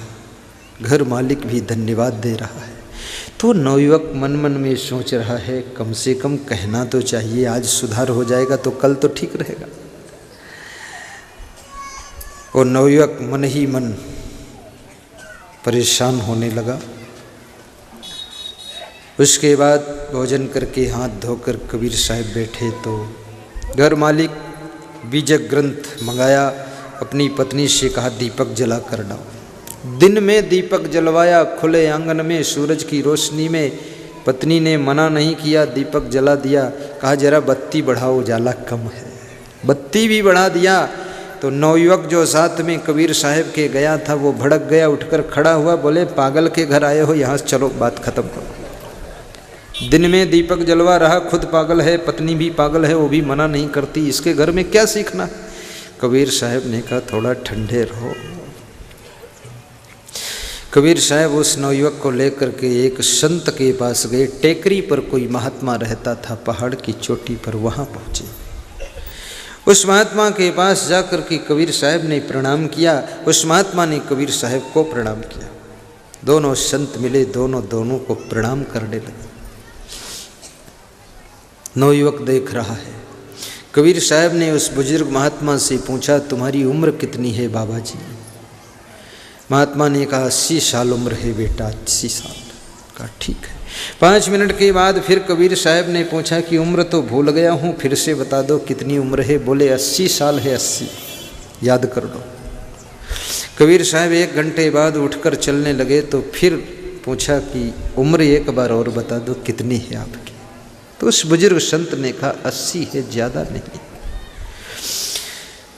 घर मालिक भी धन्यवाद दे रहा है। तो नवयुवक मन मन में सोच रहा है कम से कम कहना तो चाहिए, आज सुधार हो जाएगा तो कल तो ठीक रहेगा। और नवयुवक मन ही मन परेशान होने लगा। उसके बाद भोजन करके हाथ धोकर कबीर साहब बैठे तो घर मालिक बीजक ग्रंथ मंगाया, अपनी पत्नी से कहा दीपक जला कर डालो। दिन में दीपक जलवाया खुले आंगन में, सूरज की रोशनी में। पत्नी ने मना नहीं किया, दीपक जला दिया। कहा जरा बत्ती बढ़ाओ, उजाला कम है। बत्ती भी बढ़ा दिया तो नवयुवक जो साथ में कबीर साहब के गया था वो भड़क गया, उठकर खड़ा हुआ, बोले पागल के घर आए हो, यहाँ से चलो, बात खत्म करो। दिन में दीपक जलवा रहा, खुद पागल है, पत्नी भी पागल है, वो भी मना नहीं करती, इसके घर में क्या सीखना। कबीर साहब ने कहा थोड़ा ठंडे रहो। कबीर साहब उस नवयुवक को लेकर के एक संत के पास गए। टेकरी पर कोई महात्मा रहता था, पहाड़ की चोटी पर, वहाँ पहुँचे। उस महात्मा के पास जाकर के कबीर साहब ने प्रणाम किया। उस महात्मा ने कबीर साहब को प्रणाम किया। दोनों संत मिले, दोनों को प्रणाम करने लगे। नवयुवक देख रहा है। कबीर साहब ने उस बुजुर्ग महात्मा से पूछा तुम्हारी उम्र कितनी है बाबा जी। महात्मा ने कहा 80 साल उम्र है बेटा, 80 साल। कहा ठीक है। 5 मिनट के बाद फिर कबीर साहब ने पूछा कि उम्र तो भूल गया हूँ, फिर से बता दो कितनी उम्र है। बोले 80 साल है, 80 याद कर लो। कबीर साहब 1 घंटे बाद उठकर चलने लगे तो फिर पूछा कि उम्र एक बार और बता दो कितनी है आपकी। तो उस बुजुर्ग संत ने कहा 80 है, ज़्यादा नहीं।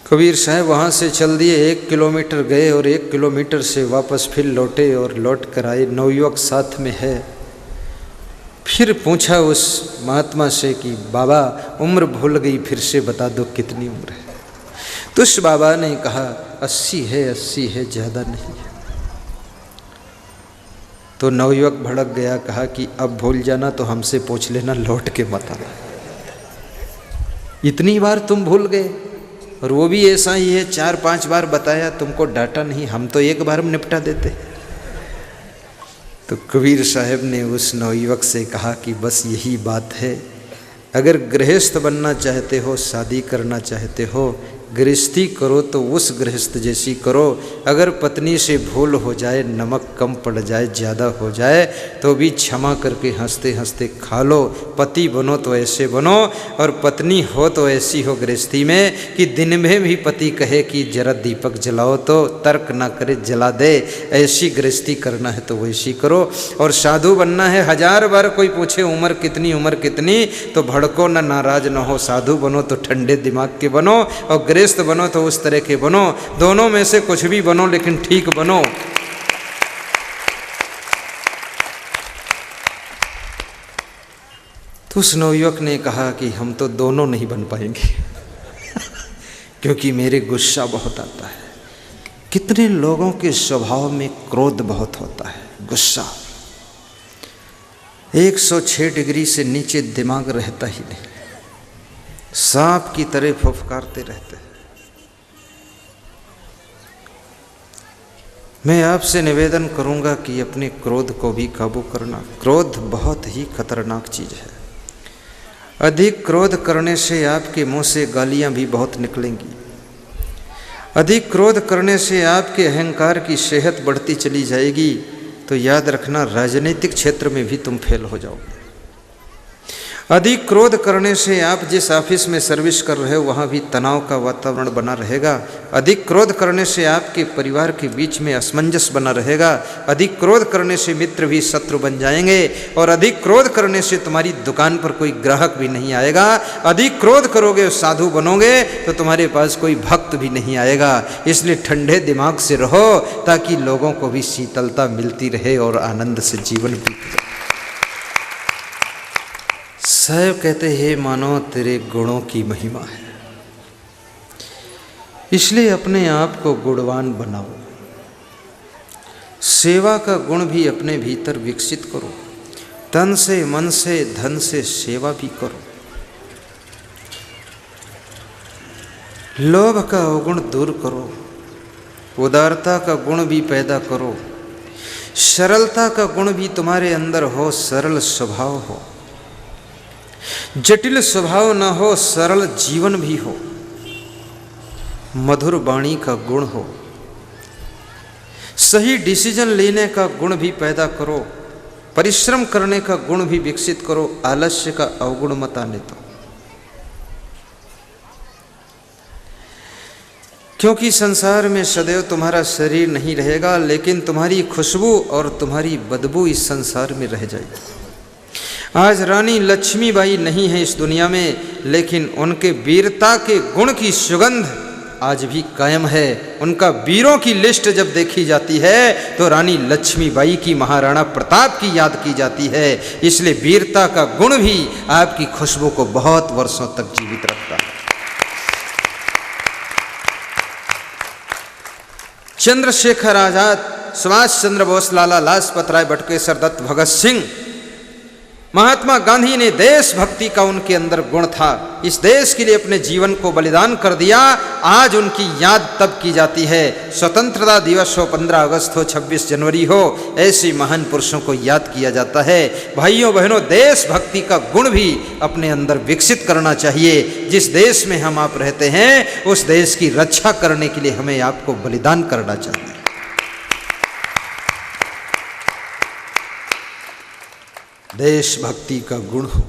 कबीर साहब वहाँ से चल दिए। 1 किलोमीटर गए और 1 किलोमीटर से वापस फिर लौटे और लौट कर आए। नवयुवक साथ में है। फिर पूछा उस महात्मा से कि बाबा उम्र भूल गई, फिर से बता दो कितनी उम्र है। तो उस बाबा ने कहा 80 है, 80 है, ज़्यादा नहीं है। तो नवयुवक भड़क गया, कहा कि अब भूल जाना तो हमसे पूछ लेना, लौट के मत आना। इतनी बार तुम भूल गए, और वो भी ऐसा ही है, 4-5 बार बताया, तुमको डांटा नहीं, हम तो एक बार में निपटा देते। तो कबीर साहब ने उस नवयुवक से कहा कि बस यही बात है, अगर गृहस्थ बनना चाहते हो, शादी करना चाहते हो, गृहस्थी करो तो उस गृहस्थ जैसी करो। अगर पत्नी से भूल हो जाए, नमक कम पड़ जाए, ज़्यादा हो जाए, तो भी क्षमा करके हंसते हंसते खा लो। पति बनो तो ऐसे बनो, और पत्नी हो तो ऐसी हो गृहस्थी में कि दिन में भी पति कहे कि जरा दीपक जलाओ तो तर्क ना करे, जला दे। ऐसी गृहस्थी करना है तो वैसी करो। और साधु बनना है, 1000 बार कोई पूछे उम्र कितनी, उम्र कितनी, तो भड़को ना, नाराज ना हो। साधु बनो तो ठंडे दिमाग के बनो, और गृहस्थ बनो तो उस तरह के बनो। दोनों में से कुछ भी बनो, लेकिन ठीक बनो। तो उस नवयुवक ने कहा कि हम तो दोनों नहीं बन पाएंगे क्योंकि मेरे गुस्सा बहुत आता है। कितने लोगों के स्वभाव में क्रोध बहुत होता है, गुस्सा। 106 डिग्री से नीचे दिमाग रहता ही नहीं, सांप की तरह फुफकारते रहते हैं। मैं आपसे निवेदन करूंगा कि अपने क्रोध को भी काबू करना। क्रोध बहुत ही खतरनाक चीज़ है। अधिक क्रोध करने से आपके मुंह से गालियां भी बहुत निकलेंगी। अधिक क्रोध करने से आपके अहंकार की सेहत बढ़ती चली जाएगी। तो याद रखना, राजनीतिक क्षेत्र में भी तुम फेल हो जाओगे। अधिक क्रोध करने से आप जिस ऑफिस में सर्विस कर रहे हो वहाँ भी तनाव का वातावरण बना रहेगा। अधिक क्रोध करने से आपके परिवार के बीच में असमंजस बना रहेगा। अधिक क्रोध करने से मित्र भी शत्रु बन जाएंगे, और अधिक क्रोध करने से तुम्हारी दुकान पर कोई ग्राहक भी नहीं आएगा। अधिक क्रोध करोगे, साधु बनोगे, तो तुम्हारे पास कोई भक्त भी नहीं आएगा। इसलिए ठंडे दिमाग से रहो, ताकि लोगों को भी शीतलता मिलती रहे और आनंद से जीवन बीते। साहब कहते हैं मानो तेरे गुणों की महिमा है, इसलिए अपने आप को गुणवान बनाओ। सेवा का गुण भी अपने भीतर विकसित करो। तन से, मन से, धन से सेवा भी करो। लोभ का अवगुण दूर करो। उदारता का गुण भी पैदा करो। सरलता का गुण भी तुम्हारे अंदर हो, सरल स्वभाव हो। जटिल स्वभाव न हो, सरल जीवन भी हो। मधुर वाणी का गुण हो। सही डिसीजन लेने का गुण भी पैदा करो। परिश्रम करने का गुण भी विकसित करो। आलस्य का अवगुण मत आने दो। क्योंकि संसार में सदैव तुम्हारा शरीर नहीं रहेगा, लेकिन तुम्हारी खुशबू और तुम्हारी बदबू इस संसार में रह जाएगी। आज रानी लक्ष्मीबाई नहीं है इस दुनिया में, लेकिन उनके वीरता के गुण की सुगंध आज भी कायम है। उनका वीरों की लिस्ट जब देखी जाती है तो रानी लक्ष्मीबाई की, महाराणा प्रताप की याद की जाती है। इसलिए वीरता का गुण भी आपकी खुशबू को बहुत वर्षों तक जीवित रखता है। चंद्रशेखर आजाद, सुभाष चंद्र बोस, लाला लाजपत राय, बटुकेश्वर दत्त, भगत सिंह, महात्मा गांधी ने देशभक्ति का उनके अंदर गुण था। इस देश के लिए अपने जीवन को बलिदान कर दिया। आज उनकी याद तब की जाती है, स्वतंत्रता दिवस हो, 15 अगस्त हो, 26 जनवरी हो, ऐसे महान पुरुषों को याद किया जाता है। भाइयों बहनों, देशभक्ति का गुण भी अपने अंदर विकसित करना चाहिए। जिस देश में हम आप रहते हैं, उस देश की रक्षा करने के लिए हमें आपको बलिदान करना चाहिए। देशभक्ति का गुण हो।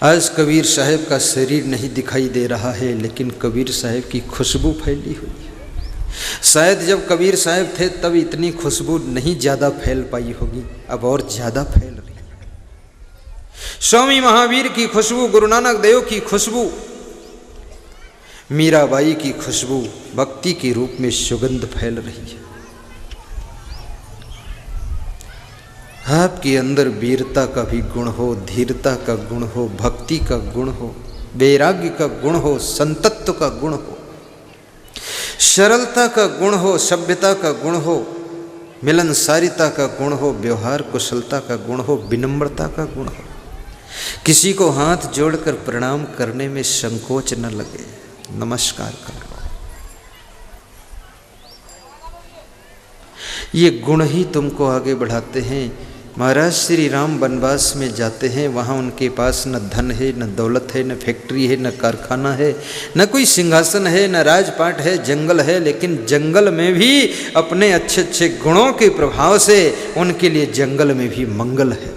आज कबीर साहब का शरीर नहीं दिखाई दे रहा है, लेकिन कबीर साहब की खुशबू फैली हुई है। शायद जब कबीर साहब थे तब इतनी खुशबू नहीं ज़्यादा फैल पाई होगी, अब और ज़्यादा फैल रही है। स्वामी महावीर की खुशबू, गुरु नानक देव की खुशबू, मीराबाई की खुशबू भक्ति के रूप में सुगंध फैल रही है। आपके अंदर वीरता का भी गुण हो, धीरता का गुण हो, भक्ति का गुण हो, वैराग्य का गुण हो, संतत्व का गुण हो, सरलता का गुण हो, सभ्यता का गुण हो, मिलनसारिता का गुण हो, व्यवहार कुशलता का गुण हो, विनम्रता का गुण हो। किसी को हाथ जोड़कर प्रणाम करने में संकोच न लगे, नमस्कार करो। ये गुण ही तुमको आगे बढ़ाते हैं। महाराज श्री राम वनवास में जाते हैं, वहाँ उनके पास न धन है, न दौलत है, न फैक्ट्री है, न कारखाना है, न कोई सिंहासन है, न राजपाट है, जंगल है। लेकिन जंगल में भी अपने अच्छे अच्छे गुणों के प्रभाव से उनके लिए जंगल में भी मंगल है।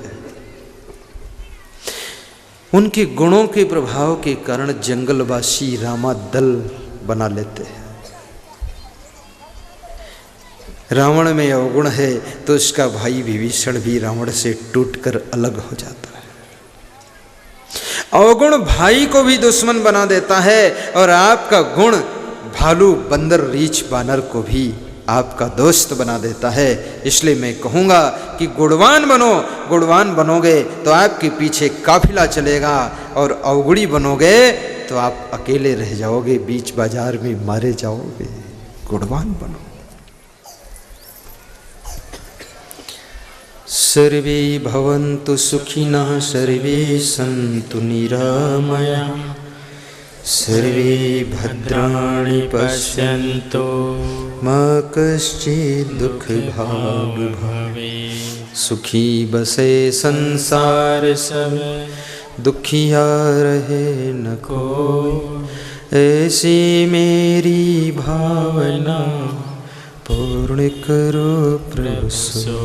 उनके गुणों के प्रभाव के कारण जंगलवासी रामा दल बना लेते हैं। रावण में अवगुण है तो उसका भाई विभीषण भी रावण से टूटकर अलग हो जाता है। अवगुण भाई को भी दुश्मन बना देता है, और आपका गुण भालू, बंदर, रीछ, बानर को भी आपका दोस्त बना देता है। इसलिए मैं कहूँगा कि गुणवान बनो। गुणवान बनोगे तो आपके पीछे काफिला चलेगा, और अवगुणी बनोगे तो आप अकेले रह जाओगे, बीच बाजार में मारे जाओगे। गुणवान बनो। सर्वे भवन्तु सुखिनः, सर्वे सन्तु निरामयाः, सर्वे भद्राणि पश्यन्तु मा कश्चित् दुःखभाग् भवेत्। सुखी बसे संसार सब, दुखिया रहे न कोई। ऐसी मेरी भावना पूर्ण करो प्रभु सो।